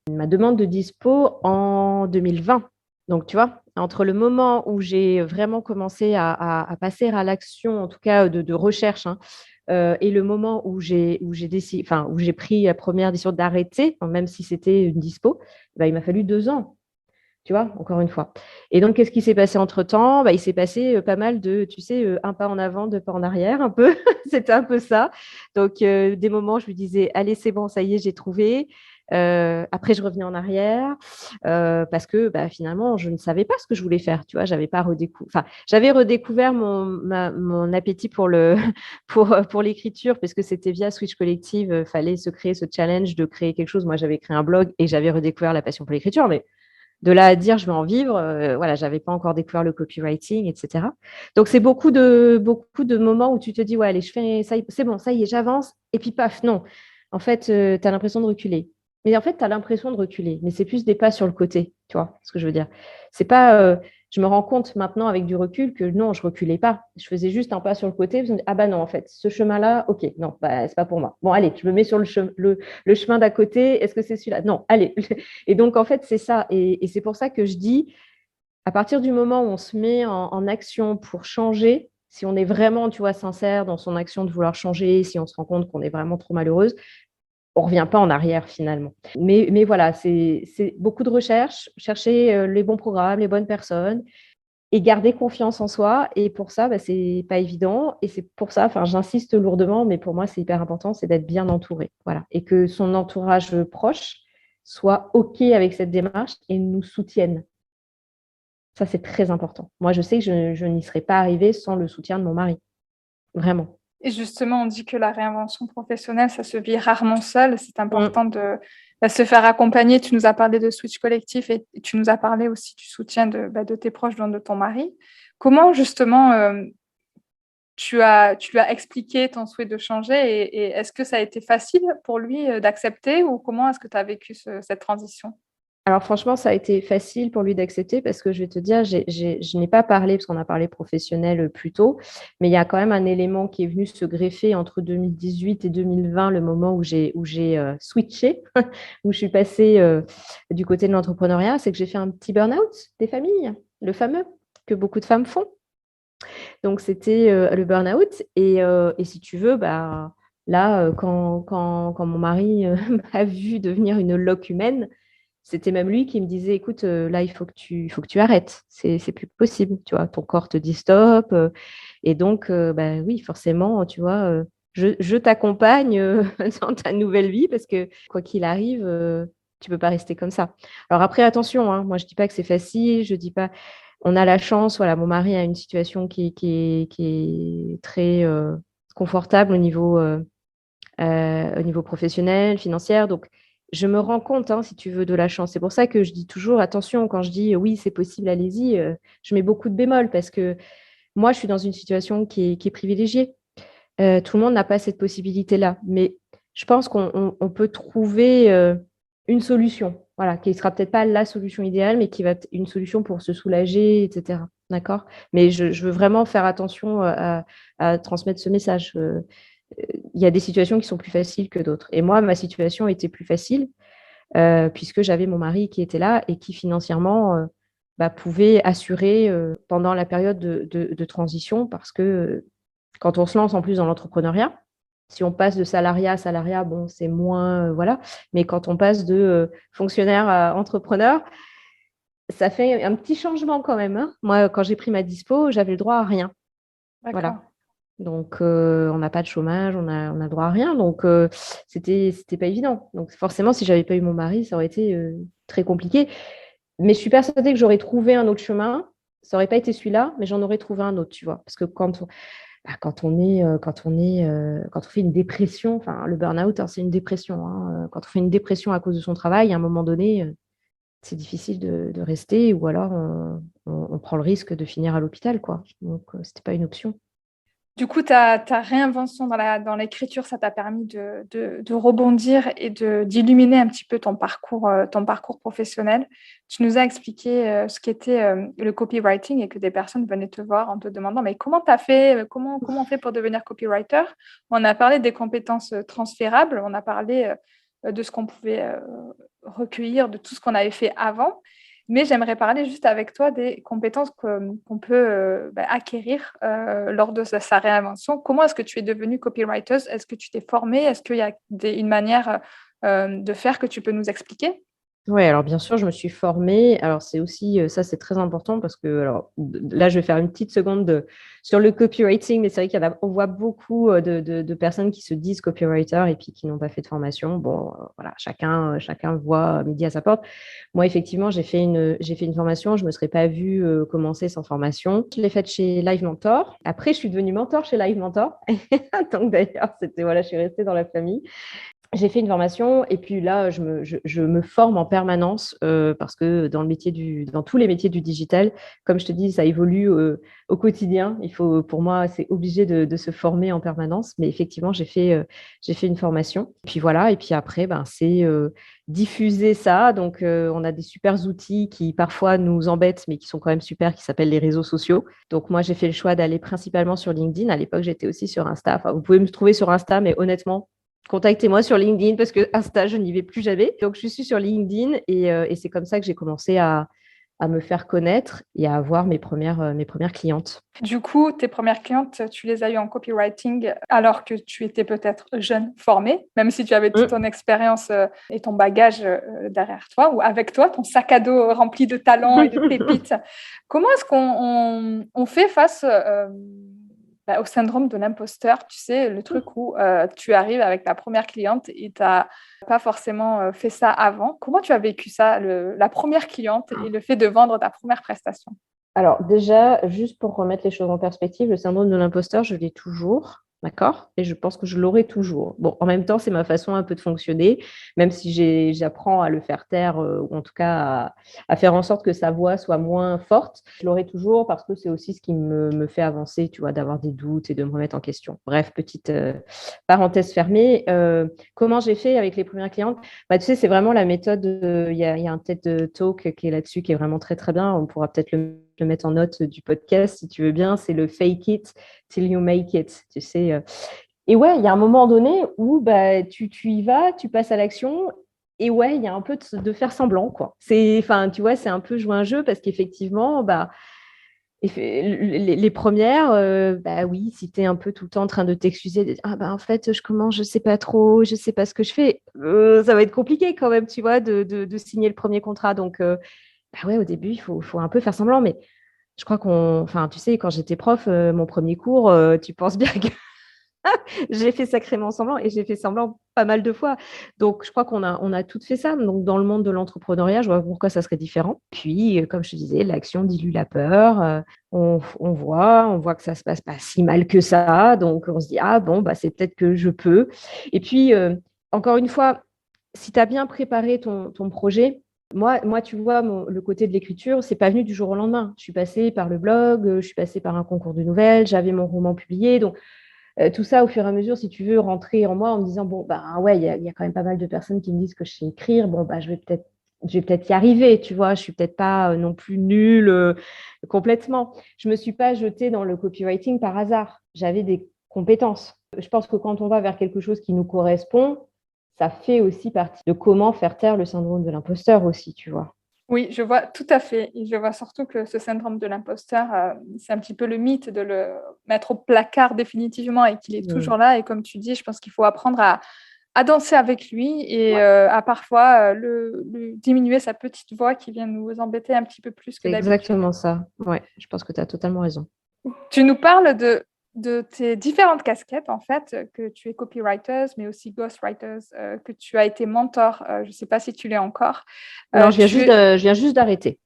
demande de dispo en 2020. Donc, tu vois, entre le moment où j'ai vraiment commencé à passer à l'action, en tout cas de recherche, et le moment où j'ai pris la première décision d'arrêter, même si c'était une dispo, il m'a fallu 2 ans, tu vois, encore une fois. Et donc, qu'est-ce qui s'est passé entre-temps? Il s'est passé pas mal de, tu sais, un pas en avant, 2 pas en arrière, un peu. C'était un peu ça. Donc, des moments, je me disais, allez, c'est bon, ça y est, j'ai trouvé. Après, je revenais en arrière parce que finalement, je ne savais pas ce que je voulais faire. Tu vois, j'avais redécouvert mon appétit pour l'écriture parce que c'était via Switch Collective. Fallait se créer ce challenge de créer quelque chose. Moi, j'avais créé un blog et j'avais redécouvert la passion pour l'écriture, mais de là à dire je vais en vivre, voilà, j'avais pas encore découvert le copywriting, etc. Donc c'est beaucoup de moments où tu te dis ouais, allez, je fais ça, c'est bon, ça y est, j'avance, et puis paf, non. En fait, tu as l'impression de reculer. Mais en fait, tu as l'impression de reculer, mais c'est plus des pas sur le côté, tu vois ce que je veux dire. C'est pas, je me rends compte maintenant avec du recul que non, je reculais pas. Je faisais juste un pas sur le côté. Je me dis, ah bah non, en fait, ce chemin-là, ok, non, bah, c'est pas pour moi. Bon, allez, je me mets sur le chemin d'à côté. Est-ce que c'est celui-là? Non, allez. Et donc, en fait, c'est ça. Et c'est pour ça que je dis, à partir du moment où on se met en action pour changer, si on est vraiment, tu vois, sincère dans son action de vouloir changer, si on se rend compte qu'on est vraiment trop malheureuse, on ne revient pas en arrière finalement. Mais voilà, c'est beaucoup de recherche, chercher les bons programmes, les bonnes personnes et garder confiance en soi. Et pour ça, bah, ce n'est pas évident. Et c'est pour ça, j'insiste lourdement, mais pour moi, c'est hyper important, c'est d'être bien entouré. Voilà. Et que son entourage proche soit OK avec cette démarche et nous soutienne. Ça, c'est très important. Moi, je sais que je n'y serais pas arrivée sans le soutien de mon mari. Vraiment. Et justement, on dit que la réinvention professionnelle, ça se vit rarement seul. C'est important de se faire accompagner. Tu nous as parlé de Switch Collectif et tu nous as parlé aussi du soutien de tes proches, dont de ton mari. Comment, justement, tu lui as expliqué ton souhait de changer et est-ce que ça a été facile pour lui d'accepter ou comment est-ce que tu as vécu cette transition? Alors franchement, ça a été facile pour lui d'accepter parce que je vais te dire, je n'ai pas parlé, parce qu'on a parlé professionnel plus tôt, mais il y a quand même un élément qui est venu se greffer entre 2018 et 2020, le moment où j'ai switché, où je suis passée du côté de l'entrepreneuriat, c'est que j'ai fait un petit burn-out des familles, le fameux, que beaucoup de femmes font. Donc c'était le burn-out et si tu veux, bah, là, quand mon mari m'a vu devenir une loque humaine, c'était même lui qui me disait, écoute, là, il faut que tu arrêtes. C'est plus possible, tu vois. Ton corps te dit stop. Et donc, bah, oui, forcément, tu vois, je t'accompagne dans ta nouvelle vie parce que quoi qu'il arrive, tu peux pas rester comme ça. Alors après, attention, hein, moi, je dis pas que c'est facile. Je dis pas. On a la chance, voilà, mon mari a une situation qui est très confortable au niveau professionnel, financière. Donc, je me rends compte, hein, si tu veux, de la chance. C'est pour ça que je dis toujours, attention, quand je dis oui, c'est possible, allez-y, je mets beaucoup de bémols parce que moi, je suis dans une situation qui est privilégiée. Tout le monde n'a pas cette possibilité-là. Mais je pense qu'on peut trouver une solution, voilà, qui ne sera peut-être pas la solution idéale, mais qui va être une solution pour se soulager, etc. D'accord? Mais je veux vraiment faire attention à transmettre ce message. Il y a des situations qui sont plus faciles que d'autres. Et moi, ma situation était plus facile puisque j'avais mon mari qui était là et qui financièrement bah, pouvait assurer pendant la période de transition parce que quand on se lance en plus dans l'entrepreneuriat, si on passe de salariat à salariat, bon, c'est moins, voilà. Mais quand on passe de fonctionnaire à entrepreneur, ça fait un petit changement quand même, hein. Moi, quand j'ai pris ma dispo, j'avais le droit à rien. D'accord. Voilà. Donc, on n'a pas de chômage, on a le droit à rien. Donc, c'était pas évident. Donc, forcément, si j'avais pas eu mon mari, ça aurait été très compliqué. Mais je suis persuadée que j'aurais trouvé un autre chemin. Ça n'aurait pas été celui-là, mais j'en aurais trouvé un autre, tu vois. Parce que quand on fait une dépression, enfin, le burn-out, hein, c'est une dépression, hein. Quand on fait une dépression à cause de son travail, à un moment donné, c'est difficile de rester ou alors on prend le risque de finir à l'hôpital, quoi. Donc, c'était pas une option. Du coup, ta réinvention dans l'écriture, ça t'a permis de rebondir et d'illuminer un petit peu ton parcours professionnel. Tu nous as expliqué ce qu'était le copywriting et que des personnes venaient te voir en te demandant mais comment tu as fait, comment on fait pour devenir copywriter? On a parlé des compétences transférables, on a parlé de ce qu'on pouvait recueillir, de tout ce qu'on avait fait avant. Mais j'aimerais parler juste avec toi des compétences qu'on peut acquérir lors de sa réinvention. Comment est-ce que tu es devenue copywriter? Est-ce que tu t'es formée? Est-ce qu'il y a une manière de faire que tu peux nous expliquer? Oui, alors bien sûr, je me suis formée. Alors c'est aussi, ça c'est très important parce que, alors là, je vais faire une petite seconde sur le copywriting, mais c'est vrai on voit beaucoup de personnes qui se disent copywriter et puis qui n'ont pas fait de formation. Bon, voilà, chacun voit midi à sa porte. Moi, effectivement, j'ai fait une formation. Je ne me serais pas vue commencer sans formation. Je l'ai faite chez Live Mentor. Après, je suis devenue mentor chez Live Mentor. Donc d'ailleurs, voilà, je suis restée dans la famille. j'ai fait une formation et puis là, je me forme en permanence parce que dans tous les métiers du digital, comme je te dis, ça évolue au quotidien. Pour moi, c'est obligé de se former en permanence. Mais effectivement, j'ai fait une formation. Puis voilà, et puis après, ben, c'est diffuser ça. Donc, on a des super outils qui parfois nous embêtent, mais qui sont quand même super, qui s'appellent les réseaux sociaux. Donc, moi, j'ai fait le choix d'aller principalement sur LinkedIn. À l'époque, j'étais aussi sur Insta. Enfin, vous pouvez me trouver sur Insta, mais honnêtement, contactez-moi sur LinkedIn parce que Insta, je n'y vais plus jamais. Donc, je suis sur LinkedIn et c'est comme ça que j'ai commencé à me faire connaître et à avoir mes premières clientes. Du coup, tes premières clientes, tu les as eues en copywriting alors que tu étais peut-être jeune, formée, même si tu avais toute ton expérience et ton bagage derrière toi ou avec toi, ton sac à dos rempli de talents et de pépites. Comment est-ce qu'on fait face au syndrome de l'imposteur, tu sais, le truc où tu arrives avec ta première cliente et tu n'as pas forcément fait ça avant. Comment tu as vécu ça, la première cliente et le fait de vendre ta première prestation? Alors déjà, juste pour remettre les choses en perspective, le syndrome de l'imposteur, je l'ai toujours, d'accord? Et je pense que je l'aurai toujours. Bon, en même temps, c'est ma façon un peu de fonctionner, même si j'apprends à le faire taire, ou en tout cas à faire en sorte que sa voix soit moins forte. Je l'aurai toujours parce que c'est aussi ce qui me fait avancer, tu vois, d'avoir des doutes et de me remettre en question. Bref, petite parenthèse fermée. Comment j'ai fait avec les premières clientes? Bah, tu sais, c'est vraiment la méthode, il y a un TED Talk qui est là-dessus, qui est vraiment très, très bien. On pourra peut-être le mettre en note du podcast si tu veux bien. C'est le fake it till you make it. Tu sais. Et ouais, il y a un moment donné où bah, tu y vas, tu passes à l'action. Et ouais, il y a un peu de faire semblant, quoi. Enfin, tu vois, c'est un peu jouer un jeu parce qu'effectivement, bah, les premières, bah oui, si tu es un peu tout le temps en train de t'excuser, de dire ah bah en fait, je commence, je sais pas trop, je sais pas ce que je fais, ça va être compliqué quand même, tu vois, de signer le premier contrat. Donc, bah ouais, au début, faut un peu faire semblant, mais je crois enfin, tu sais, quand j'étais prof, mon premier cours, tu penses bien que j'ai fait sacrément semblant et j'ai fait semblant pas mal de fois. Donc, je crois on a toutes fait ça. Donc, dans le monde de l'entrepreneuriat, je vois pourquoi ça serait différent. Puis, comme je te disais, l'action dilue la peur. On voit que ça se passe pas si mal que ça. Donc, on se dit, ah bon, bah, c'est peut-être que je peux. Et puis, encore une fois, si tu as bien préparé ton projet, moi, tu vois, le côté de l'écriture, c'est pas venu du jour au lendemain. Je suis passée par le blog, je suis passée par un concours de nouvelles, j'avais mon roman publié. Donc, tout ça, au fur et à mesure, si tu veux, rentrer en moi en me disant, bon, bah ouais, il y a quand même pas mal de personnes qui me disent que je sais écrire. Bon, bah, je vais peut-être y arriver, tu vois. Je suis peut-être pas non plus nulle complètement. Je me suis pas jetée dans le copywriting par hasard. J'avais des compétences. Je pense que quand on va vers quelque chose qui nous correspond, ça fait aussi partie de comment faire taire le syndrome de l'imposteur aussi, tu vois. Oui, je vois tout à fait. Et je vois surtout que ce syndrome de l'imposteur, c'est un petit peu le mythe de le mettre au placard définitivement et qu'il est toujours là. Et comme tu dis, je pense qu'il faut apprendre à danser avec lui et à parfois diminuer sa petite voix qui vient nous embêter un petit peu plus que C'est d'habitude. exactement ça. Ouais, je pense que tu as totalement raison. Tu nous parles de tes différentes casquettes, en fait, que tu es copywriter, mais aussi ghostwriter, que tu as été mentor. Je ne sais pas si tu l'es encore. Non, je viens juste d'arrêter.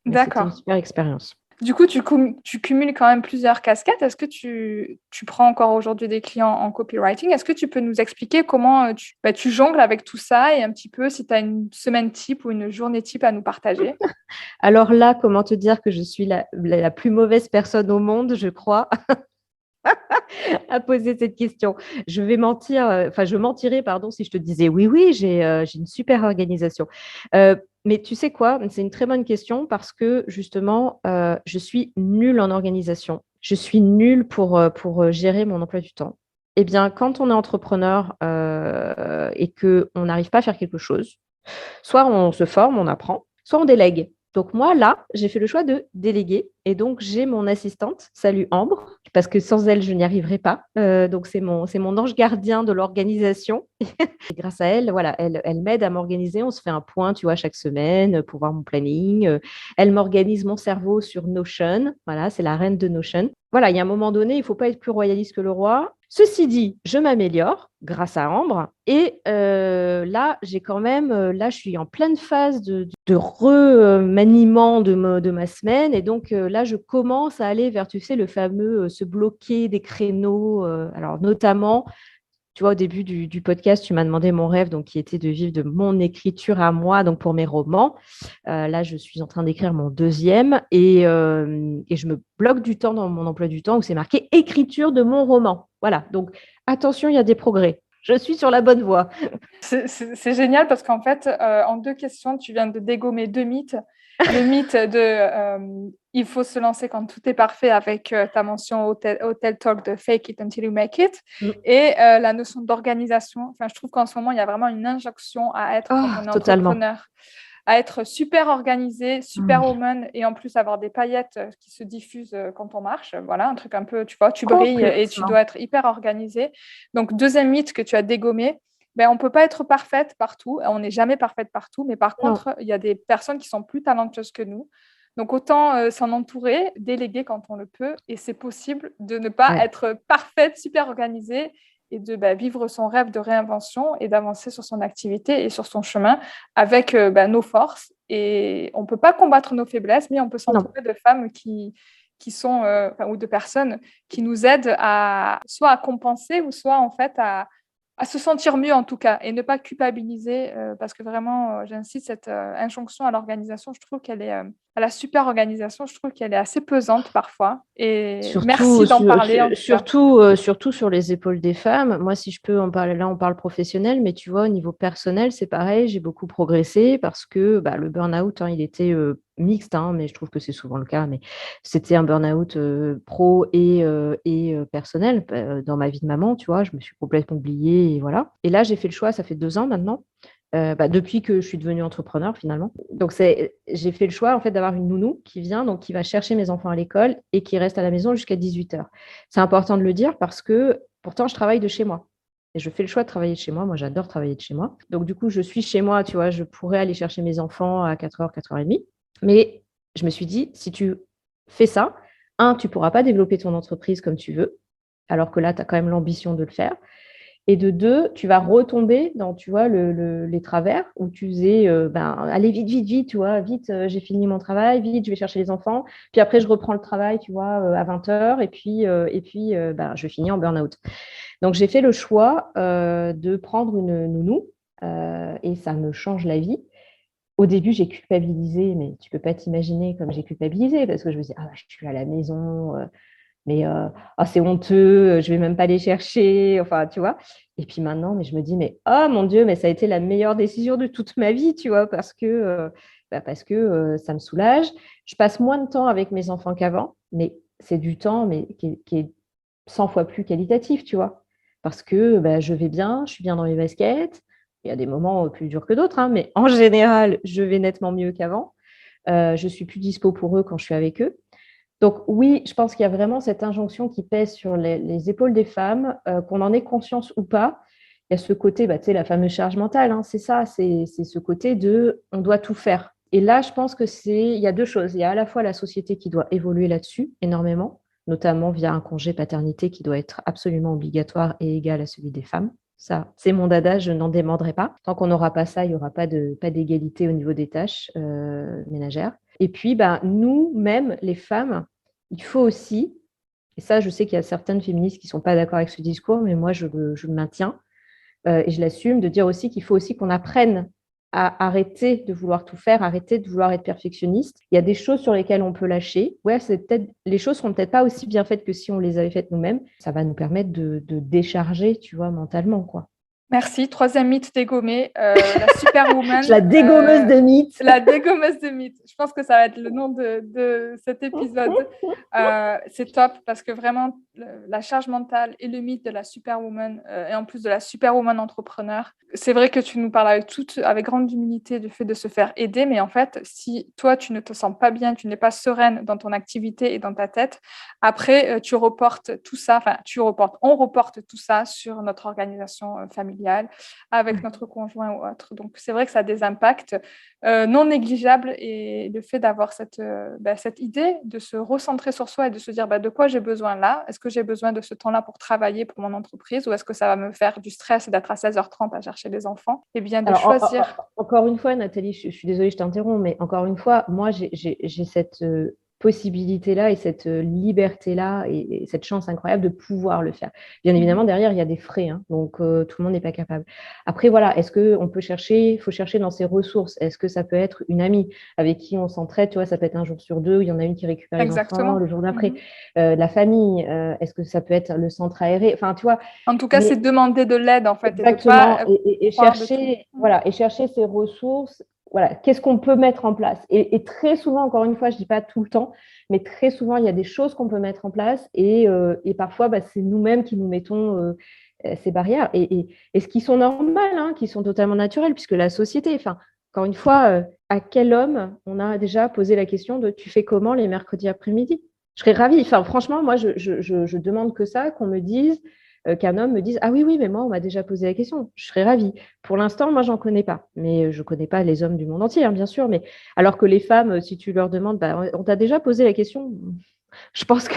Mais c'était une D'accord. super expérience. Du coup, tu cumules quand même plusieurs casquettes. Est-ce que tu prends encore aujourd'hui des clients en copywriting? Est-ce que tu peux nous expliquer comment tu jongles avec tout ça et un petit peu si tu as une semaine type ou une journée type à nous partager? Alors là, comment te dire que je suis la plus mauvaise personne au monde, je crois, à poser cette question. Je vais mentir, je mentirais, pardon, si je te disais oui, j'ai une super organisation. Mais tu sais quoi? C'est une très bonne question parce que justement, je suis nulle en organisation. Je suis nulle pour gérer mon emploi du temps. Eh bien, quand on est entrepreneur et qu'on n'arrive pas à faire quelque chose, soit on se forme, on apprend, soit on délègue. Donc moi, là, j'ai fait le choix de déléguer. Et donc, j'ai mon assistante, salut Ambre, parce que sans elle, je n'y arriverai pas. Donc, c'est mon ange gardien de l'organisation. Et grâce à elle, voilà, elle m'aide à m'organiser. On se fait un point, tu vois, chaque semaine pour voir mon planning. Elle m'organise mon cerveau sur Notion. Voilà, c'est la reine de Notion. Voilà, il y a un moment donné, il ne faut pas être plus royaliste que le roi. Ceci dit, je m'améliore grâce à Ambre. Et là, j'ai quand même, là, je suis en pleine phase de remaniement de ma semaine. Et donc, là, je commence à aller vers, tu sais, le fameux se bloquer des créneaux. Alors, notamment, Tu vois, au début du podcast, tu m'as demandé mon rêve, donc qui était de vivre de mon écriture à moi, donc pour mes romans. Là, je suis en train d'écrire mon deuxième et je me bloque du temps dans mon emploi du temps où c'est marqué écriture de mon roman. Voilà, donc attention, il y a des progrès. Je suis sur la bonne voie. C'est génial parce qu'en fait, en 2 questions, tu viens de dégommer 2 mythes. Le mythe de il faut se lancer quand tout est parfait avec ta mention au TED Talk de Fake it until you make it et la notion d'organisation. Enfin, je trouve qu'en ce moment, il y a vraiment une injonction à être, quand on est Totalement. entrepreneur, à être super organisé, superwoman et en plus avoir des paillettes qui se diffusent quand on marche. Voilà, un truc un peu, tu vois, tu brilles et tu dois être hyper organisé. Donc, deuxième mythe que tu as dégommé, ben, on ne peut pas être parfaite partout. On n'est jamais parfaite partout. Mais par contre, il y a des personnes qui sont plus talentueuses que nous. Donc, autant s'en entourer, déléguer quand on le peut. Et c'est possible de ne pas être parfaite, super organisée et de vivre son rêve de réinvention et d'avancer sur son activité et sur son chemin avec nos forces. Et on ne peut pas combattre nos faiblesses, mais on peut s'entourer de femmes qui sont, ou de personnes qui nous aident soit à compenser ou soit en fait à se sentir mieux en tout cas et ne pas culpabiliser parce que vraiment, j'insiste, cette injonction à l'organisation, je trouve qu'elle est à la super organisation, je trouve qu'elle est assez pesante parfois et merci d'en parler en tout cas. Surtout sur les épaules des femmes. Moi, si je peux en parler, là, on parle professionnel, mais tu vois, au niveau personnel, c'est pareil, j'ai beaucoup progressé parce que le burn-out, il était mixte, mais je trouve que c'est souvent le cas, mais c'était un burn-out pro et personnel. Dans ma vie de maman, tu vois, je me suis complètement oubliée et voilà. Et là, j'ai fait le choix, ça fait 2 ans maintenant, depuis que je suis devenue entrepreneur finalement. Donc, j'ai fait le choix en fait d'avoir une nounou qui vient, donc qui va chercher mes enfants à l'école et qui reste à la maison jusqu'à 18h. C'est important de le dire parce que pourtant, je travaille de chez moi. Et je fais le choix de travailler de chez moi. Moi, j'adore travailler de chez moi. Donc, du coup, je suis chez moi, tu vois, je pourrais aller chercher mes enfants à 4h, 4h30. Mais je me suis dit, si tu fais ça, tu ne pourras pas développer ton entreprise comme tu veux, alors que là, tu as quand même l'ambition de le faire. Et de 2, tu vas retomber dans, tu vois, les travers où tu faisais, allez, vite, vite, vite, tu vois, vite, j'ai fini mon travail, vite, je vais chercher les enfants. Puis après, je reprends le travail, tu vois, à 20h et puis je finis en burn-out. Donc, j'ai fait le choix de prendre une nounou et ça me change la vie. Au début, j'ai culpabilisé, mais tu ne peux pas t'imaginer comme j'ai culpabilisé parce que je me disais, je suis à la maison, mais c'est honteux, je ne vais même pas les chercher, enfin, tu vois. Et puis maintenant, mais je me dis, mais oh mon Dieu, mais ça a été la meilleure décision de toute ma vie, tu vois, parce que ça me soulage. Je passe moins de temps avec mes enfants qu'avant, mais c'est du temps mais qui est 100 fois plus qualitatif, tu vois, parce que je vais bien, je suis bien dans mes baskets. Il y a des moments plus durs que d'autres, mais en général, je vais nettement mieux qu'avant. Je suis plus dispo pour eux quand je suis avec eux. Donc oui, je pense qu'il y a vraiment cette injonction qui pèse sur les épaules des femmes, qu'on en ait conscience ou pas. Il y a ce côté, tu sais, la fameuse charge mentale, c'est ça, c'est ce côté de on doit tout faire. Et là, je pense il y a 2 choses. Il y a à la fois la société qui doit évoluer là-dessus énormément, notamment via un congé paternité qui doit être absolument obligatoire et égal à celui des femmes. Ça, c'est mon dada, je n'en démordrai pas. Tant qu'on n'aura pas ça, il n'y aura pas d'égalité au niveau des tâches ménagères. Et puis, nous-mêmes, les femmes, il faut aussi, et ça, je sais qu'il y a certaines féministes qui ne sont pas d'accord avec ce discours, mais moi, je le maintiens et je l'assume, de dire aussi qu'il faut aussi qu'on apprenne à arrêter de vouloir tout faire, arrêter de vouloir être perfectionniste. Il y a des choses sur lesquelles on peut lâcher. Ouais, les choses seront peut-être pas aussi bien faites que si on les avait faites nous-mêmes. Ça va nous permettre de décharger, tu vois, mentalement, quoi. Merci. 3e mythe dégommé, la superwoman. La dégommeuse de mythes. La dégommeuse de mythes. Je pense que ça va être le nom de cet épisode. C'est top parce que vraiment, la charge mentale et le mythe de la superwoman et en plus de la superwoman entrepreneur, c'est vrai que tu nous parles avec grande humilité du fait de se faire aider, mais en fait, si toi, tu ne te sens pas bien, tu n'es pas sereine dans ton activité et dans ta tête, après, tu reportes tout ça, on reporte tout ça sur notre organisation familiale, avec notre conjoint ou autre. Donc, c'est vrai que ça a des impacts non négligeables et le fait d'avoir cette idée de se recentrer sur soi et de se dire de quoi j'ai besoin là, est-ce que j'ai besoin de ce temps-là pour travailler pour mon entreprise ou est-ce que ça va me faire du stress d'être à 16h30 à chercher les enfants? Eh bien, de choisir. Encore une fois, Nathalie, je suis désolée, je t'interromps, mais encore une fois, moi, j'ai cette possibilité-là et cette liberté-là et cette chance incroyable de pouvoir le faire. Bien évidemment, derrière, il y a des frais, hein, donc tout le monde n'est pas capable. Après, voilà, est-ce qu'on peut chercher, il faut chercher dans ses ressources. Est-ce que ça peut être une amie avec qui on s'entraide, tu vois, ça peut être un jour sur deux, où il y en a une qui récupère les enfants, Exactement. le jour d'après. La famille, est-ce que ça peut être le centre aéré? Enfin, tu vois, En tout cas, mais c'est demander de l'aide, en fait, et de exactement, pas et croire de tout. chercher, voilà, et chercher ses ressources. Voilà, qu'est-ce qu'on peut mettre en place? Et très souvent, encore une fois, je dis pas tout le temps, mais très souvent, il y a des choses qu'on peut mettre en place et parfois, c'est nous-mêmes qui nous mettons ces barrières et ce qui sont normales, hein, qui sont totalement naturelles, puisque la société, enfin, encore une fois, à quel homme on a déjà posé la question de tu fais comment les mercredis après-midi? Je serais ravie. Enfin, franchement, moi, je demande que ça, qu'on me dise, qu'un homme me dise ah oui, oui, mais moi, on m'a déjà posé la question. Je serais ravie. Pour l'instant, moi, j'en connais pas. Mais je ne connais pas les hommes du monde entier, hein, bien sûr. Mais alors que les femmes, si tu leur demandes, on t'a déjà posé la question, je pense que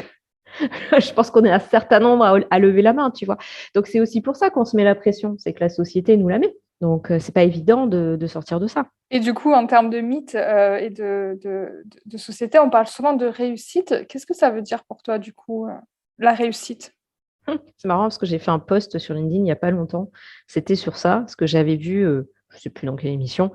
je pense qu'on est un certain nombre à lever la main, tu vois. Donc, c'est aussi pour ça qu'on se met la pression. C'est que la société nous la met. Donc, c'est pas évident de sortir de ça. Et du coup, en termes de mythes et de société, on parle souvent de réussite. Qu'est-ce que ça veut dire pour toi, du coup, la réussite? C'est marrant parce que j'ai fait un post sur LinkedIn il n'y a pas longtemps. C'était sur ça, parce que j'avais vu, je ne sais plus dans quelle émission,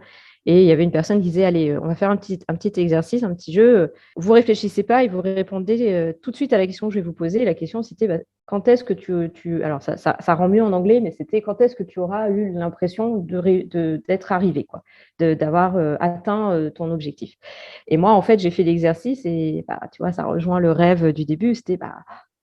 et il y avait une personne qui disait, allez, on va faire un petit exercice, un petit jeu. Vous réfléchissez pas et vous répondez tout de suite à la question que je vais vous poser. Et la question, c'était, quand est-ce que tu... Alors, ça rend mieux en anglais, mais c'était quand est-ce que tu auras eu l'impression d'être arrivé, quoi, d'avoir atteint ton objectif. Et moi, en fait, j'ai fait l'exercice et tu vois, ça rejoint le rêve du début. C'était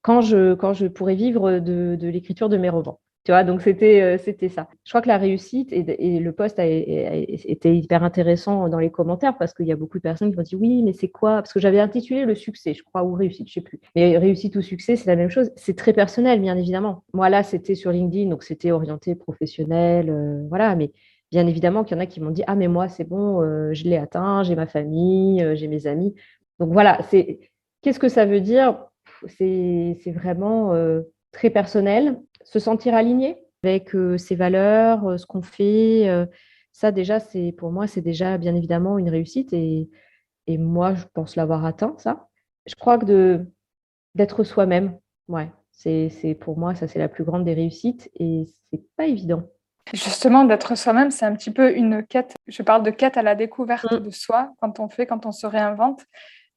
quand je pourrais vivre de l'écriture de mes romans. Tu vois, donc c'était ça. Je crois que la réussite et le post était hyper intéressant dans les commentaires parce qu'il y a beaucoup de personnes qui m'ont dit oui, mais c'est quoi? Parce que j'avais intitulé le succès, je crois, ou réussite, je sais plus. Mais réussite ou succès, c'est la même chose. C'est très personnel, bien évidemment. Moi, là, c'était sur LinkedIn, donc c'était orienté professionnel, voilà. Mais bien évidemment qu'il y en a qui m'ont dit ah, mais moi, c'est bon, je l'ai atteint, j'ai ma famille, j'ai mes amis. Donc voilà, qu'est-ce que ça veut dire? C'est vraiment très personnel. Se sentir aligné avec ses valeurs, ce qu'on fait, ça déjà, pour moi, c'est déjà bien évidemment une réussite et moi, je pense l'avoir atteint, ça. Je crois que d'être soi-même, ouais, pour moi, ça, c'est la plus grande des réussites et c'est pas évident. Justement, d'être soi-même, c'est un petit peu une quête. Je parle de quête à la découverte Mm. de soi quand on se réinvente.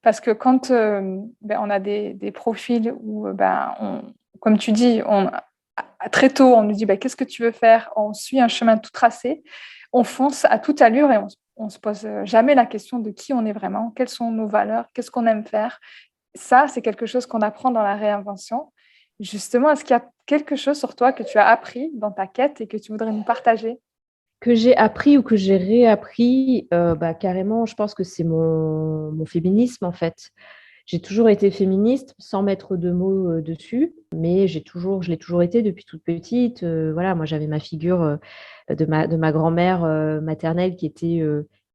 Parce que quand on a des profils où, comme tu dis, très tôt, on nous dit qu'est-ce que tu veux faire? On suit un chemin tout tracé, on fonce à toute allure et on se pose jamais la question de qui on est vraiment, quelles sont nos valeurs, qu'est-ce qu'on aime faire. Ça, c'est quelque chose qu'on apprend dans la réinvention. Justement, est-ce qu'il y a quelque chose sur toi que tu as appris dans ta quête et que tu voudrais nous partager? Que j'ai appris ou que j'ai réappris, carrément, je pense que c'est mon féminisme, en fait. J'ai toujours été féministe sans mettre de mots dessus, mais je l'ai toujours été depuis toute petite. Voilà, moi, j'avais ma figure de ma grand-mère maternelle qui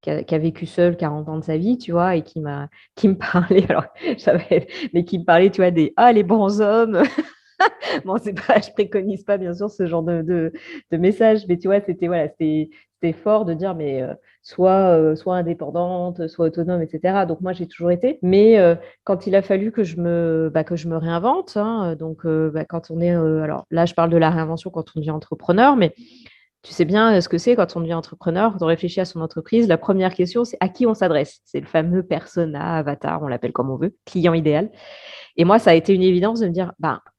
a vécu seule 40 ans de sa vie, tu vois, et qui me parlait, alors, mais qui me parlait, tu vois, les bons hommes. Bon, je préconise pas, bien sûr, ce genre de message, mais tu vois, c'était fort de dire, mais soit indépendante, soit autonome, etc. Donc, moi, j'ai toujours été. Mais quand il a fallu que je me réinvente, hein, donc quand on est. Alors là, je parle de la réinvention quand on devient entrepreneur, mais tu sais bien ce que c'est quand on devient entrepreneur, quand on réfléchit à son entreprise. La première question, c'est à qui on s'adresse. C'est le fameux persona, avatar, on l'appelle comme on veut, client idéal. Et moi, ça a été une évidence de me dire,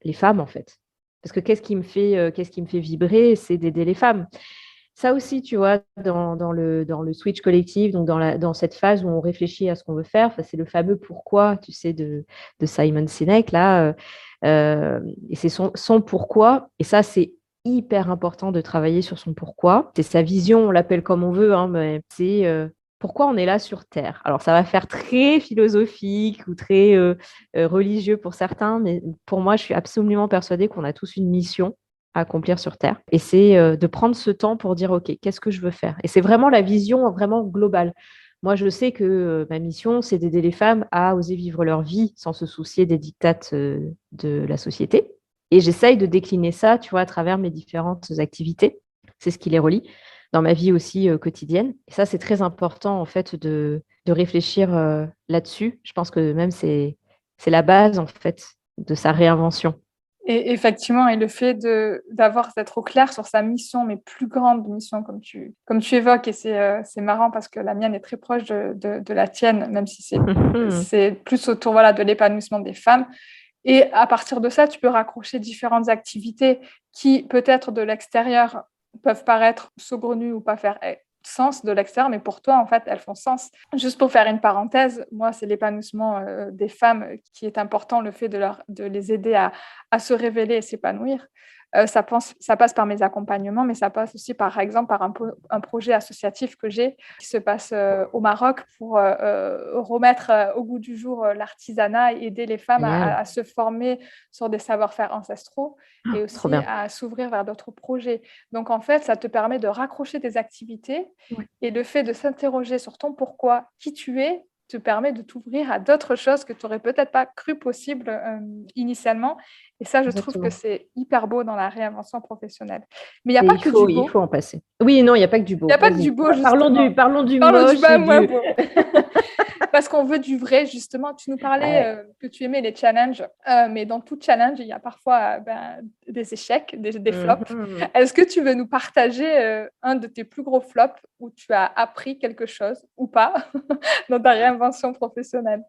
les femmes, en fait. Parce que qu'est-ce qui me fait vibrer, c'est d'aider les femmes. Ça aussi, tu vois, dans le switch collectif, donc dans cette phase où on réfléchit à ce qu'on veut faire, c'est le fameux pourquoi, tu sais, de Simon Sinek, là. Et c'est son pourquoi. Et ça, c'est hyper important de travailler sur son pourquoi. C'est sa vision, on l'appelle comme on veut, hein, mais c'est pourquoi on est là sur Terre. Alors, ça va faire très philosophique ou très religieux pour certains, mais pour moi, je suis absolument persuadée qu'on a tous une mission à accomplir sur Terre. Et c'est de prendre ce temps pour dire, OK, qu'est-ce que je veux faire? Et c'est vraiment la vision vraiment globale. Moi, je sais que ma mission, c'est d'aider les femmes à oser vivre leur vie sans se soucier des dictates de la société. Et j'essaye de décliner ça, tu vois, à travers mes différentes activités. C'est ce qui les relie. dans ma vie aussi quotidienne. Et ça, c'est très important, en fait, de réfléchir là-dessus. Je pense que même c'est la base, en fait, de sa réinvention. Et effectivement, et le fait d'être au clair sur sa mission, mais plus grande mission, comme tu évoques, et c'est marrant parce que la mienne est très proche de la tienne, même si c'est plus autour voilà, de l'épanouissement des femmes. Et à partir de ça, tu peux raccrocher différentes activités qui, peut-être de l'extérieur, peuvent paraître saugrenues ou pas faire sens de l'extérieur, mais pour toi, en fait, elles font sens. Juste pour faire une parenthèse, moi, c'est l'épanouissement des femmes qui est important, le fait de les aider à se révéler et s'épanouir. Ça passe par mes accompagnements, mais ça passe aussi, par exemple, par un projet associatif que j'ai qui se passe au Maroc pour remettre au goût du jour l'artisanat et aider les femmes à se former sur des savoir-faire ancestraux et aussi à s'ouvrir vers d'autres projets. Donc, en fait, ça te permet de raccrocher des activités et le fait de s'interroger sur ton pourquoi, qui tu es, te permet de t'ouvrir à d'autres choses que tu n'aurais peut-être pas cru possible initialement. Et ça, je trouve que c'est hyper beau dans la réinvention professionnelle. Mais il n'y a pas que du beau. Il faut en passer. Oui, non, il n'y a pas que du beau. Il n'y a pas que du beau, justement. Parlons du moche. Moins beau. Parce qu'on veut du vrai, justement. Tu nous parlais que tu aimais les challenges, mais dans tout challenge, il y a parfois des échecs, des flops. Est-ce que tu veux nous partager un de tes plus gros flops où tu as appris quelque chose ou pas dans ta réinvention professionnelle?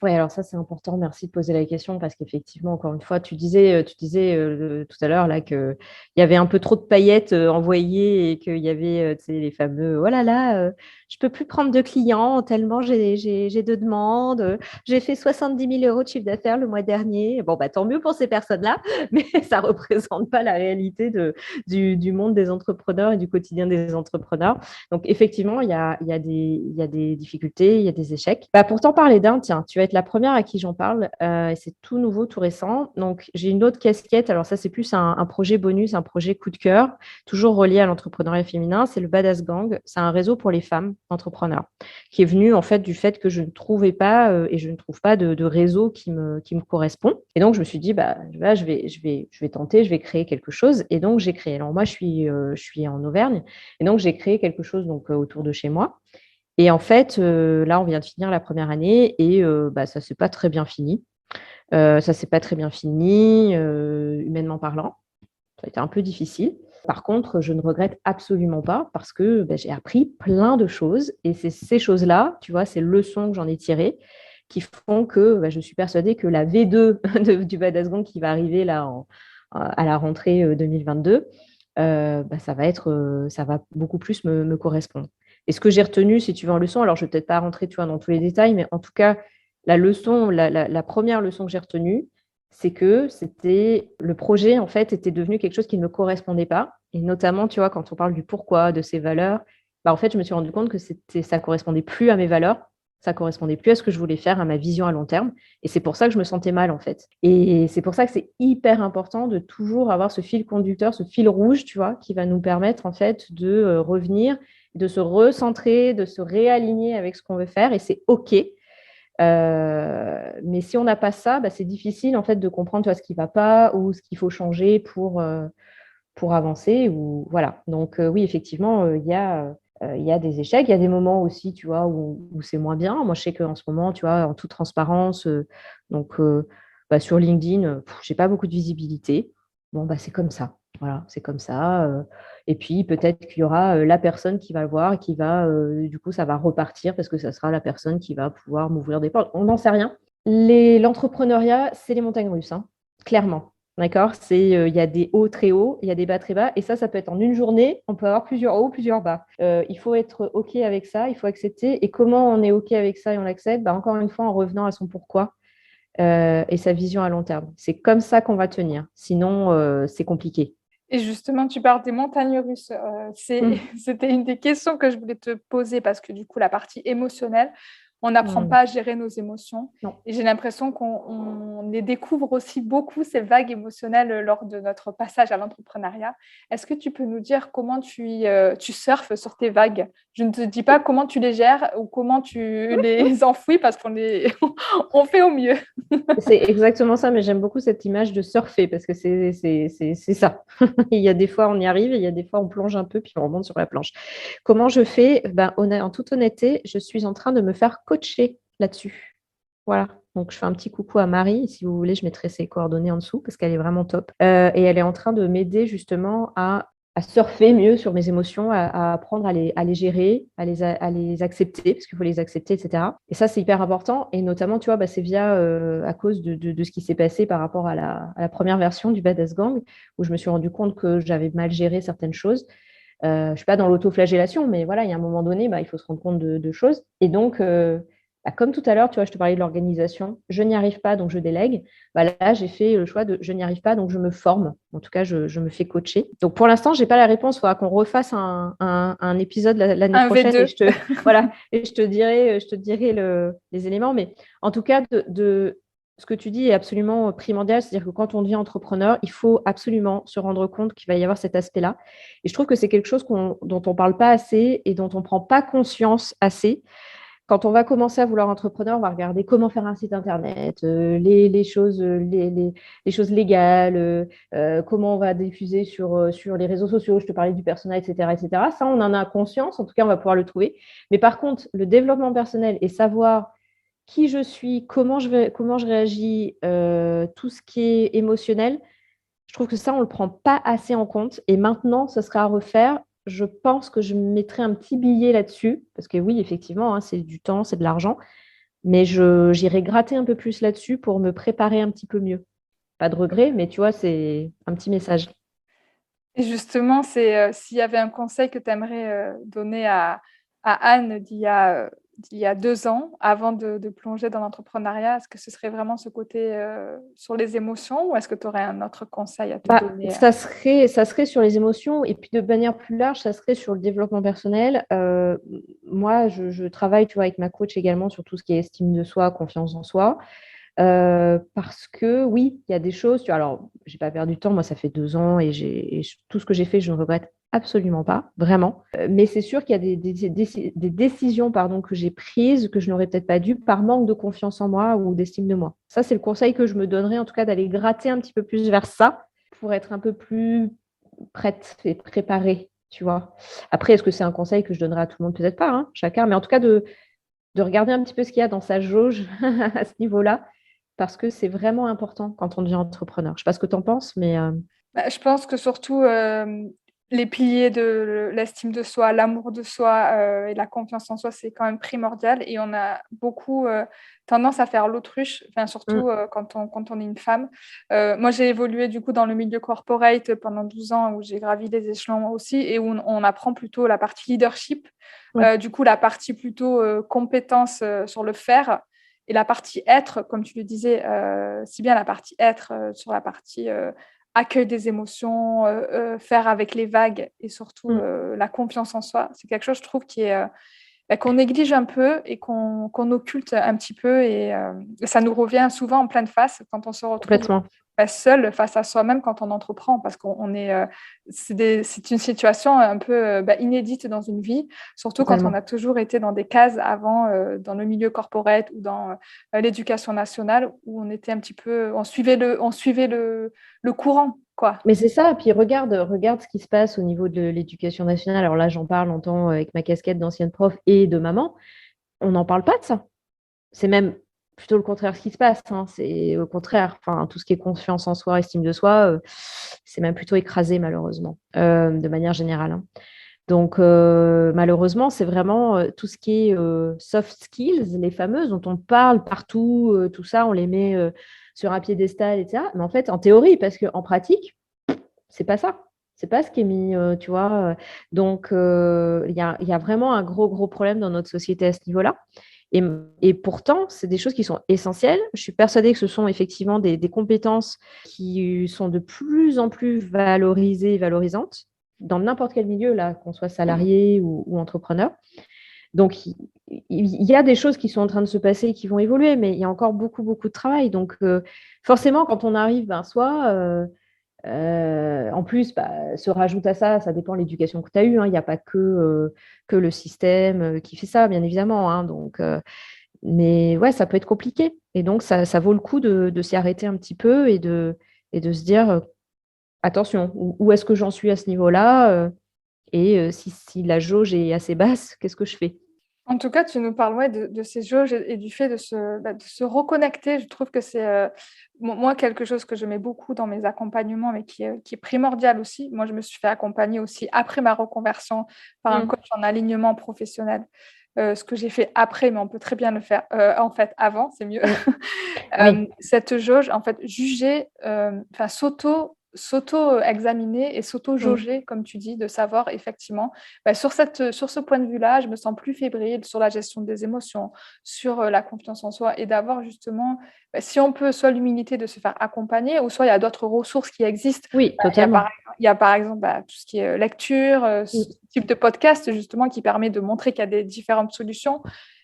Oui, alors ça, c'est important. Merci de poser la question parce qu'effectivement, encore une fois, tu disais tout à l'heure là qu'il y avait un peu trop de paillettes envoyées et qu'il y avait les fameux « Oh là là, je ne peux plus prendre de clients tellement j'ai de demandes. J'ai fait 70 000 € de chiffre d'affaires le mois dernier. » Bon, bah, tant mieux pour ces personnes-là, mais ça ne représente pas la réalité du monde des entrepreneurs et du quotidien des entrepreneurs. Donc, effectivement, il y a des difficultés, il y a des échecs. Bah, pour t'en parler d'un, tiens, tu vas être la première à qui j'en parle. Et c'est tout nouveau, tout récent. Donc, j'ai une autre casquette. Alors, ça, c'est plus un projet bonus, un projet coup de cœur, toujours relié à l'entrepreneuriat féminin. C'est le Badass Gang. C'est un réseau pour les femmes entrepreneurs qui est venu en fait du fait que je ne trouvais pas et je ne trouve pas de réseau qui me correspond. Et donc, je me suis dit, bah, là, je vais tenter, je vais créer quelque chose. Et donc, j'ai créé. Alors, moi, je suis en Auvergne. Et donc, j'ai créé quelque chose donc, autour de chez moi. Et en fait, là, on vient de finir la première année et ça ne s'est pas très bien fini. Humainement parlant. Ça a été un peu difficile. Par contre, je ne regrette absolument pas parce que j'ai appris plein de choses. Et c'est ces choses-là, tu vois, ces leçons que j'en ai tirées qui font que je suis persuadée que la V2 du Badass Gang qui va arriver là à la rentrée 2022, ça va beaucoup plus me correspondre. Et ce que j'ai retenu, si tu veux, en leçon, alors je ne vais peut-être pas rentrer dans tous les détails, mais en tout cas, la première leçon que j'ai retenue, c'est que le projet, en fait, était devenu quelque chose qui ne me correspondait pas. Et notamment, tu vois, quand on parle du pourquoi, de ses valeurs, en fait, je me suis rendu compte que ça ne correspondait plus à mes valeurs, ça ne correspondait plus à ce que je voulais faire, à ma vision à long terme. Et c'est pour ça que je me sentais mal, en fait. Et c'est pour ça que c'est hyper important de toujours avoir ce fil conducteur, ce fil rouge, tu vois, qui va nous permettre, en fait, de revenir, de se recentrer, de se réaligner avec ce qu'on veut faire. Et c'est OK. Mais si on n'a pas ça, c'est difficile en fait de comprendre ce qui ne va pas ou ce qu'il faut changer pour avancer. Ou, voilà. Donc oui, effectivement, il y a des échecs. Il y a des moments aussi, tu vois, où c'est moins bien. Moi, je sais qu'en ce moment, tu vois, en toute transparence, sur LinkedIn, je n'ai pas beaucoup de visibilité. Bon, c'est comme ça. Voilà, c'est comme ça. Et puis, peut-être qu'il y aura la personne qui va le voir et qui va, du coup, ça va repartir parce que ça sera la personne qui va pouvoir m'ouvrir des portes. On n'en sait rien. L'entrepreneuriat, c'est les montagnes russes, hein, clairement. D'accord? Il y a des hauts très hauts, il y a des bas très bas. Et ça peut être en une journée. On peut avoir plusieurs hauts, plusieurs bas. Il faut être OK avec ça, il faut accepter. Et comment on est OK avec ça et on l'accepte? Encore une fois, en revenant à son pourquoi et sa vision à long terme. C'est comme ça qu'on va tenir. Sinon, c'est compliqué. Et justement, tu parles des montagnes russes. C'était une des questions que je voulais te poser parce que du coup, la partie émotionnelle, on n'apprend pas à gérer nos émotions. Non. Et j'ai l'impression qu'on les découvre aussi beaucoup, ces vagues émotionnelles, lors de notre passage à l'entrepreneuriat. Est-ce que tu peux nous dire comment tu surfes sur tes vagues? Je ne te dis pas comment tu les gères ou comment tu les enfouis, parce qu'on on fait au mieux. C'est exactement ça, mais j'aime beaucoup cette image de surfer parce que c'est ça. Il y a des fois, on y arrive et il y a des fois, on plonge un peu puis on remonte sur la planche. Comment je fais? En toute honnêteté, je suis en train de me faire coacher là-dessus. Voilà. Donc, je fais un petit coucou à Marie. Si vous voulez, je mettrai ses coordonnées en dessous parce qu'elle est vraiment top. Et elle est en train de m'aider justement à surfer mieux sur mes émotions, à apprendre à les gérer, à les accepter, parce qu'il faut les accepter, etc. Et ça, c'est hyper important. Et notamment, tu vois, c'est à cause de ce qui s'est passé par rapport à la première version du Badass Gang, où je me suis rendu compte que j'avais mal géré certaines choses. Je ne suis pas dans l'autoflagellation, mais voilà, il y a un moment donné, il faut se rendre compte de choses. Et donc, comme tout à l'heure, tu vois, je te parlais de l'organisation, je n'y arrive pas, donc je délègue. Là, j'ai fait le choix de je n'y arrive pas, donc je me forme. En tout cas, je me fais coacher. Donc, pour l'instant, je n'ai pas la réponse. Il faudra qu'on refasse un épisode l'année Un prochaine. V2. Et je te dirai les éléments. Mais en tout cas, ce que tu dis est absolument primordial. C'est-à-dire que quand on devient entrepreneur, il faut absolument se rendre compte qu'il va y avoir cet aspect-là. Et je trouve que c'est quelque chose dont on ne parle pas assez et dont on ne prend pas conscience assez. Quand on va commencer à vouloir entrepreneur, on va regarder comment faire un site internet, les choses légales, comment on va diffuser sur les réseaux sociaux. Je te parlais du persona, etc., etc. Ça, on en a conscience. En tout cas, on va pouvoir le trouver. Mais par contre, le développement personnel et savoir qui je suis, comment je réagis, tout ce qui est émotionnel, je trouve que ça, on ne le prend pas assez en compte. Et maintenant, ce sera à refaire. Je pense que je mettrai un petit billet là-dessus, parce que oui, effectivement, c'est du temps, c'est de l'argent, mais j'irai gratter un peu plus là-dessus pour me préparer un petit peu mieux. Pas de regret, mais tu vois, c'est un petit message. Et justement, s'il y avait un conseil que tu aimerais donner à Anne d'il y a 2 ans, avant de plonger dans l'entrepreneuriat, est-ce que ce serait vraiment ce côté sur les émotions, ou est-ce que tu aurais un autre conseil à te donner? Ça serait sur les émotions, et puis de manière plus large, ça serait sur le développement personnel. Moi, je travaille, tu vois, avec ma coach également sur tout ce qui est estime de soi, confiance en soi. Parce que oui, il y a des choses. Alors, j'ai pas perdu de temps. Moi, ça fait 2 ans et tout ce que j'ai fait, je ne regrette absolument pas, vraiment. Mais c'est sûr qu'il y a des décisions, pardon, que j'ai prises que je n'aurais peut-être pas dû par manque de confiance en moi ou d'estime de moi. Ça, c'est le conseil que je me donnerais, en tout cas, d'aller gratter un petit peu plus vers ça pour être un peu plus prête et préparée, tu vois. Après, est-ce que c'est un conseil que je donnerais à tout le monde? Peut-être pas, hein, chacun, mais en tout cas, de regarder un petit peu ce qu'il y a dans sa jauge à ce niveau-là, parce que c'est vraiment important quand on devient entrepreneur. Je ne sais pas ce que tu en penses, mais Je pense que surtout, les piliers de l'estime de soi, l'amour de soi et la confiance en soi, c'est quand même primordial. Et on a beaucoup tendance à faire l'autruche, surtout quand on est une femme. Moi, j'ai évolué du coup dans le milieu corporate pendant 12 ans, où j'ai gravi les échelons aussi, et où on apprend plutôt la partie leadership, du coup la partie plutôt compétence sur le faire, et la partie être, comme tu le disais, si bien la partie être sur la partie accueil des émotions, faire avec les vagues, et surtout la confiance en soi. C'est quelque chose, je trouve, qu'on néglige un peu et qu'on occulte un petit peu, et ça nous revient souvent en pleine face quand on se retrouve complètement. seul face à soi-même quand on entreprend, parce c'est une situation un peu inédite dans une vie, surtout quand on a toujours été dans des cases avant, dans le milieu corporate ou dans l'éducation nationale, où on était un petit peu, on suivait le courant, quoi. Mais c'est ça, puis regarde ce qui se passe au niveau de l'éducation nationale. Alors là, j'en parle en tant avec ma casquette d'ancienne prof et de maman. On n'en parle pas de ça. C'est même plutôt le contraire ce qui se passe, hein. C'est au contraire, tout ce qui est confiance en soi, estime de soi, c'est même plutôt écrasé malheureusement, de manière générale, hein. Donc malheureusement, c'est vraiment tout ce qui est soft skills, les fameuses dont on parle partout, tout ça, on les met sur un piédestal, etc. Mais en fait, en théorie, parce qu'en pratique, c'est pas ça. C'est pas ce qui est mis, tu vois. Donc, il y a vraiment un gros problème dans notre société à ce niveau-là. Et pourtant, c'est des choses qui sont essentielles. Je suis persuadée que ce sont effectivement des compétences qui sont de plus en plus valorisées et valorisantes dans n'importe quel milieu, là, qu'on soit salarié ou entrepreneur. Donc, il y a des choses qui sont en train de se passer et qui vont évoluer, mais il y a encore beaucoup, beaucoup de travail. Donc, forcément, quand on arrive, en plus, se rajoute à ça, ça dépend de l'éducation que tu as eue. Hein. Il n'y a pas que le système qui fait ça, bien évidemment. Hein. Donc, mais ouais, ça peut être compliqué. Et donc, ça vaut le coup de s'y arrêter un petit peu et de se dire, attention, où est-ce que j'en suis à ce niveau-là et si la jauge est assez basse, qu'est-ce que je fais? En tout cas, tu nous parles de ces jauges et du fait de se reconnecter. Je trouve que c'est, moi, quelque chose que je mets beaucoup dans mes accompagnements, mais qui est primordial aussi. Moi, je me suis fait accompagner aussi après ma reconversion par un Mm. coach en alignement professionnel. Ce que j'ai fait après, mais on peut très bien le faire, en fait, avant, c'est mieux. Mm. Oui, Cette jauge, en fait, juger, enfin, s'auto-examiner et mm. s'auto-jauger, comme tu dis, de savoir effectivement, sur ce point de vue-là, je me sens plus fébrile sur la gestion des émotions, sur la confiance en soi et d'avoir justement, si on peut, soit l'humilité de se faire accompagner, ou soit il y a d'autres ressources qui existent. Oui, Il y a totalement. par, il y a par exemple tout ce qui est lecture, ce Mm. type de podcast justement qui permet de montrer qu'il y a des différentes solutions.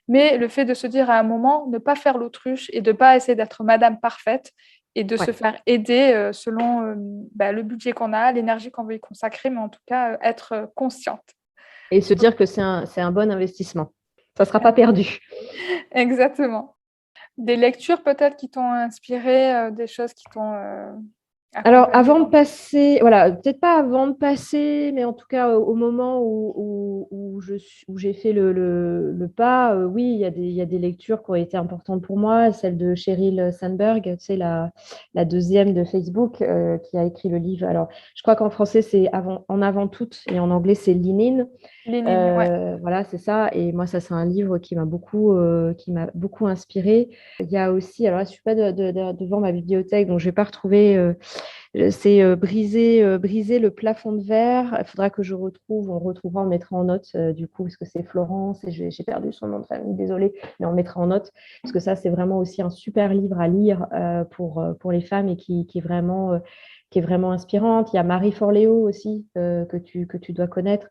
Mais le fait de se dire à un moment, ne pas faire l'autruche et de ne pas essayer d'être madame parfaite et de se Ouais. faire aider selon le budget qu'on a, l'énergie qu'on veut y consacrer, mais en tout cas, être consciente. Et se dire que c'est un bon investissement. Ça ne sera pas perdu. Exactement. Des lectures peut-être qui t'ont inspiré, des choses qui t'ont Alors, accompagné avant de dans... passer, voilà, peut-être pas avant de passer, mais en tout cas au moment où j'ai fait le pas, oui, il y a des lectures qui ont été importantes pour moi. Celle de Sheryl Sandberg, tu sais, la deuxième de Facebook, qui a écrit le livre. Alors, je crois qu'en français, c'est En avant toute, et en anglais, c'est Lean In. Lénine, ouais. Voilà, c'est ça. Et moi, ça, c'est un livre qui m'a beaucoup inspirée. Il y a aussi, alors là, je ne suis pas devant ma bibliothèque, donc je ne vais pas retrouver. C'est briser le plafond de verre. Il faudra que on retrouvera, on mettra en note du coup, parce que c'est Florence et j'ai perdu son nom de famille, désolée, mais on mettra en note, parce que ça, c'est vraiment aussi un super livre à lire pour les femmes et qui est vraiment inspirante. Il y a Marie Forleo aussi, que tu dois connaître,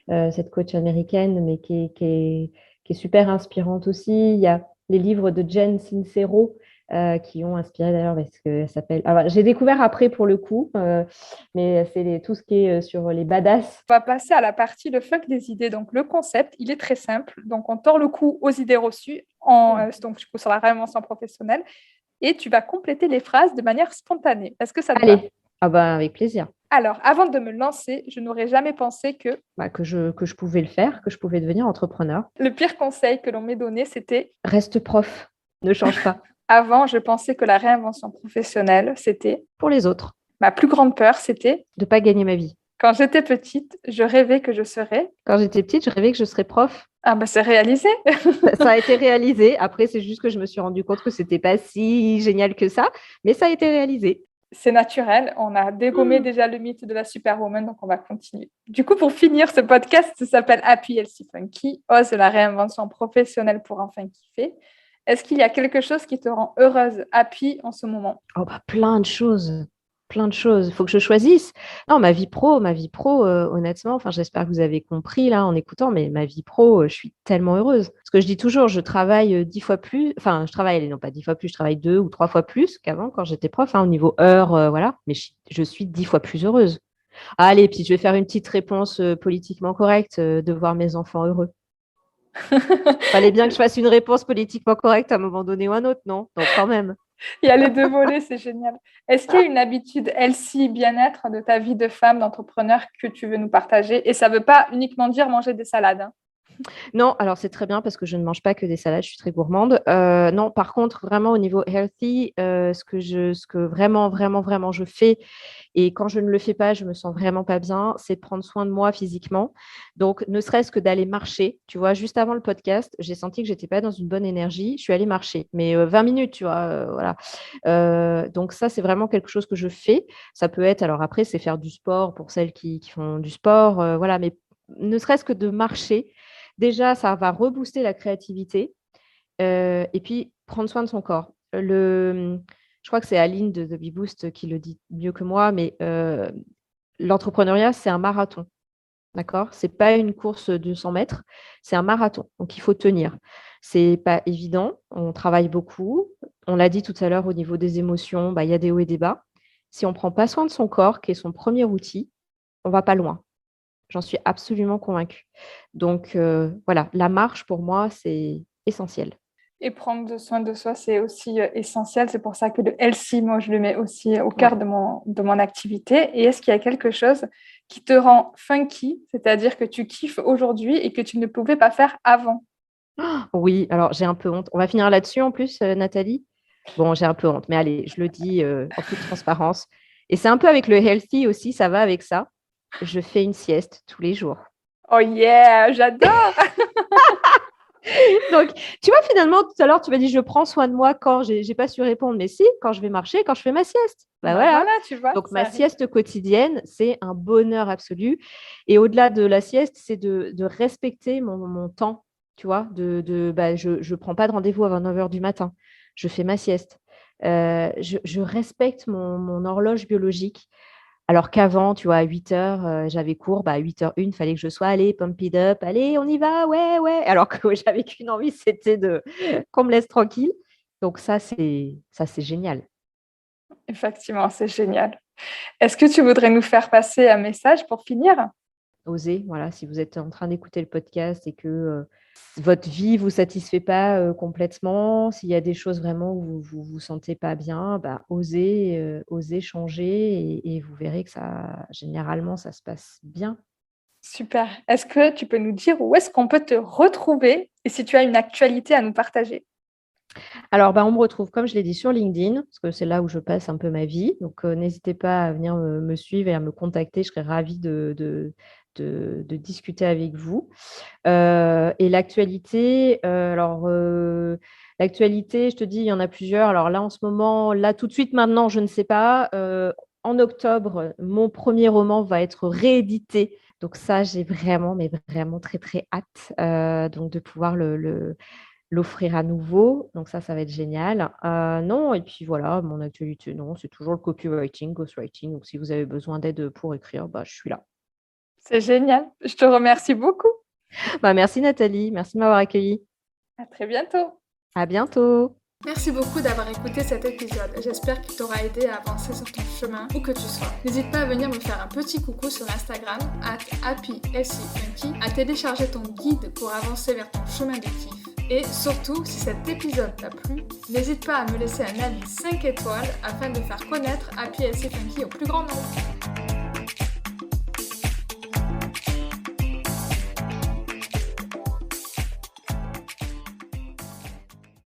cette coach américaine, mais qui est super inspirante aussi. Il y a les livres de Jen Sincero, qui ont inspiré d'ailleurs, parce qu'elle s'appelle. Alors, j'ai découvert après pour le coup, mais c'est tout ce qui est sur les badass. On va passer à la partie le fuck des idées. Donc, le concept, il est très simple. Donc, on tord le cou aux idées reçues, donc du coup, sur la réinvention professionnelle, et tu vas compléter les phrases de manière spontanée. Est-ce que ça te va? Allez, ah bah, avec plaisir. Alors, avant de me lancer, je n'aurais jamais pensé que Que je pouvais le faire, que je pouvais devenir entrepreneur. le pire conseil que l'on m'ait donné, c'était Reste prof, ne change pas. avant, je pensais que la réinvention professionnelle, c'était Pour les autres, ma plus grande peur, c'était de ne pas gagner ma vie. quand j'étais petite, je rêvais que je serais. Quand j'étais petite, je rêvais que je serais prof. Ah ben c'est réalisé. Ça a été réalisé. Après, c'est juste que je me suis rendu compte que c'était pas si génial que ça, mais ça a été réalisé. C'est naturel. On a dégommé déjà le mythe de la superwoman, donc on va continuer. Du coup, pour finir, ce podcast s'appelle Happy Healthy Funky, ose la réinvention professionnelle pour enfin kiffer. Est-ce qu'il y a quelque chose qui te rend heureuse, happy en ce moment? Oh bah, plein de choses. Plein de choses. Il faut que je choisisse. Non, ma vie pro, honnêtement, enfin, j'espère que vous avez compris là en écoutant, mais ma vie pro, je suis tellement heureuse. Parce que je dis toujours, je travaille 10 fois plus, enfin, je travaille, non pas 10 fois plus, je travaille 2 ou 3 fois plus qu'avant quand j'étais prof, hein, au niveau heure, voilà, mais je suis 10 fois plus heureuse. Ah, allez, puis je vais faire une petite réponse politiquement correcte, de voir mes enfants heureux. Fallait bien que je fasse une réponse politiquement correcte à un moment donné ou un autre, non? Donc, quand même. Il y a les deux volets, c'est génial. Est-ce qu'il y a une habitude healthy, bien-être de ta vie de femme, d'entrepreneur que tu veux nous partager? Et ça ne veut pas uniquement dire manger des salades, hein. Non, alors c'est très bien parce que je ne mange pas que des salades, je suis très gourmande. Non, par contre, vraiment au niveau healthy, ce que vraiment, vraiment, vraiment je fais, et quand je ne le fais pas, je me sens vraiment pas bien, c'est de prendre soin de moi physiquement. Donc, ne serait-ce que d'aller marcher. Tu vois, juste avant le podcast, j'ai senti que j'étais pas dans une bonne énergie. Je suis allée marcher, mais 20 minutes, tu vois, voilà. Donc ça, c'est vraiment quelque chose que je fais. Ça peut être, alors après, c'est faire du sport pour celles qui font du sport, voilà, mais ne serait-ce que de marcher. Déjà, ça va rebooster la créativité, et puis prendre soin de son corps. Je crois que c'est Aline de The Bee Boost qui le dit mieux que moi, mais l'entrepreneuriat, c'est un marathon. D'accord? C'est pas une course de 100 mètres, c'est un marathon, donc il faut tenir. C'est pas évident, on travaille beaucoup. On l'a dit tout à l'heure au niveau des émotions, il y a des hauts et des bas. Si on prend pas soin de son corps, qui est son premier outil, on va pas loin. J'en suis absolument convaincue. Donc voilà, la marche pour moi, c'est essentiel. Et prendre soin de soi, c'est aussi essentiel. C'est pour ça que le healthy, moi, je le mets aussi au Ouais. cœur de mon activité. Et est-ce qu'il y a quelque chose qui te rend funky, c'est-à-dire que tu kiffes aujourd'hui et que tu ne pouvais pas faire avant? Oui, alors j'ai un peu honte. On va finir là-dessus en plus, Nathalie? Bon, j'ai un peu honte, mais allez, je le dis, en toute transparence et c'est un peu avec le healthy aussi, ça va avec ça. Je fais une sieste tous les jours. Oh yeah, j'adore! Donc, tu vois, finalement, tout à l'heure, tu m'as dit: «Je prends soin de moi» quand j'ai pas su répondre, mais si, quand je vais marcher, quand je fais ma sieste. Bah Voilà. voilà, tu vois, Donc ça ma arrive. sieste quotidienne, c'est un bonheur absolu et au-delà de la sieste, c'est de respecter mon temps, tu vois? Je prends pas de rendez-vous à 9 heures du matin. Je fais ma sieste. Je respecte mon horloge biologique. Alors qu'avant, tu vois, à 8 heures, j'avais cours, à 8h01, il fallait que je sois: «Allez, pump it up, allez, on y va, ouais, ouais». Alors que j'avais qu'une envie, c'était qu'on me laisse tranquille. Donc ça, c'est génial. Effectivement, c'est génial. Est-ce que tu voudrais nous faire passer un message pour finir? Oser, voilà, si vous êtes en train d'écouter le podcast et que, votre vie vous satisfait pas, complètement, s'il y a des choses vraiment où vous sentez pas bien, osez changer et vous verrez que ça généralement, ça se passe bien. Super. Est-ce que tu peux nous dire où est-ce qu'on peut te retrouver et si tu as une actualité à nous partager? Alors, on me retrouve, comme je l'ai dit, sur LinkedIn, parce que c'est là où je passe un peu ma vie. Donc, n'hésitez pas à venir me suivre et à me contacter. Je serais ravie de discuter avec vous. Et l'actualité, l'actualité, je te dis, il y en a plusieurs. Alors là, en ce moment, là, tout de suite, maintenant, je ne sais pas. En octobre, mon premier roman va être réédité. Donc ça, j'ai vraiment, mais vraiment très, très hâte donc de pouvoir l'offrir à nouveau, donc ça va être génial. Non et puis voilà, mon actualité, non, c'est toujours le copywriting, ghostwriting, donc si vous avez besoin d'aide pour écrire, je suis là. C'est génial. Je te remercie beaucoup. Merci Nathalie, merci de m'avoir accueillie. À très bientôt. À bientôt. Merci beaucoup d'avoir écouté cet épisode. J'espère qu'il t'aura aidé à avancer sur ton chemin, où que tu sois. N'hésite pas à venir me faire un petit coucou sur Instagram, @happySEfunky, à télécharger ton guide pour avancer vers ton chemin de kiff. Et surtout, si cet épisode t'a plu, n'hésite pas à me laisser un avis 5 étoiles afin de faire connaître Happy SE Funky au plus grand nombre.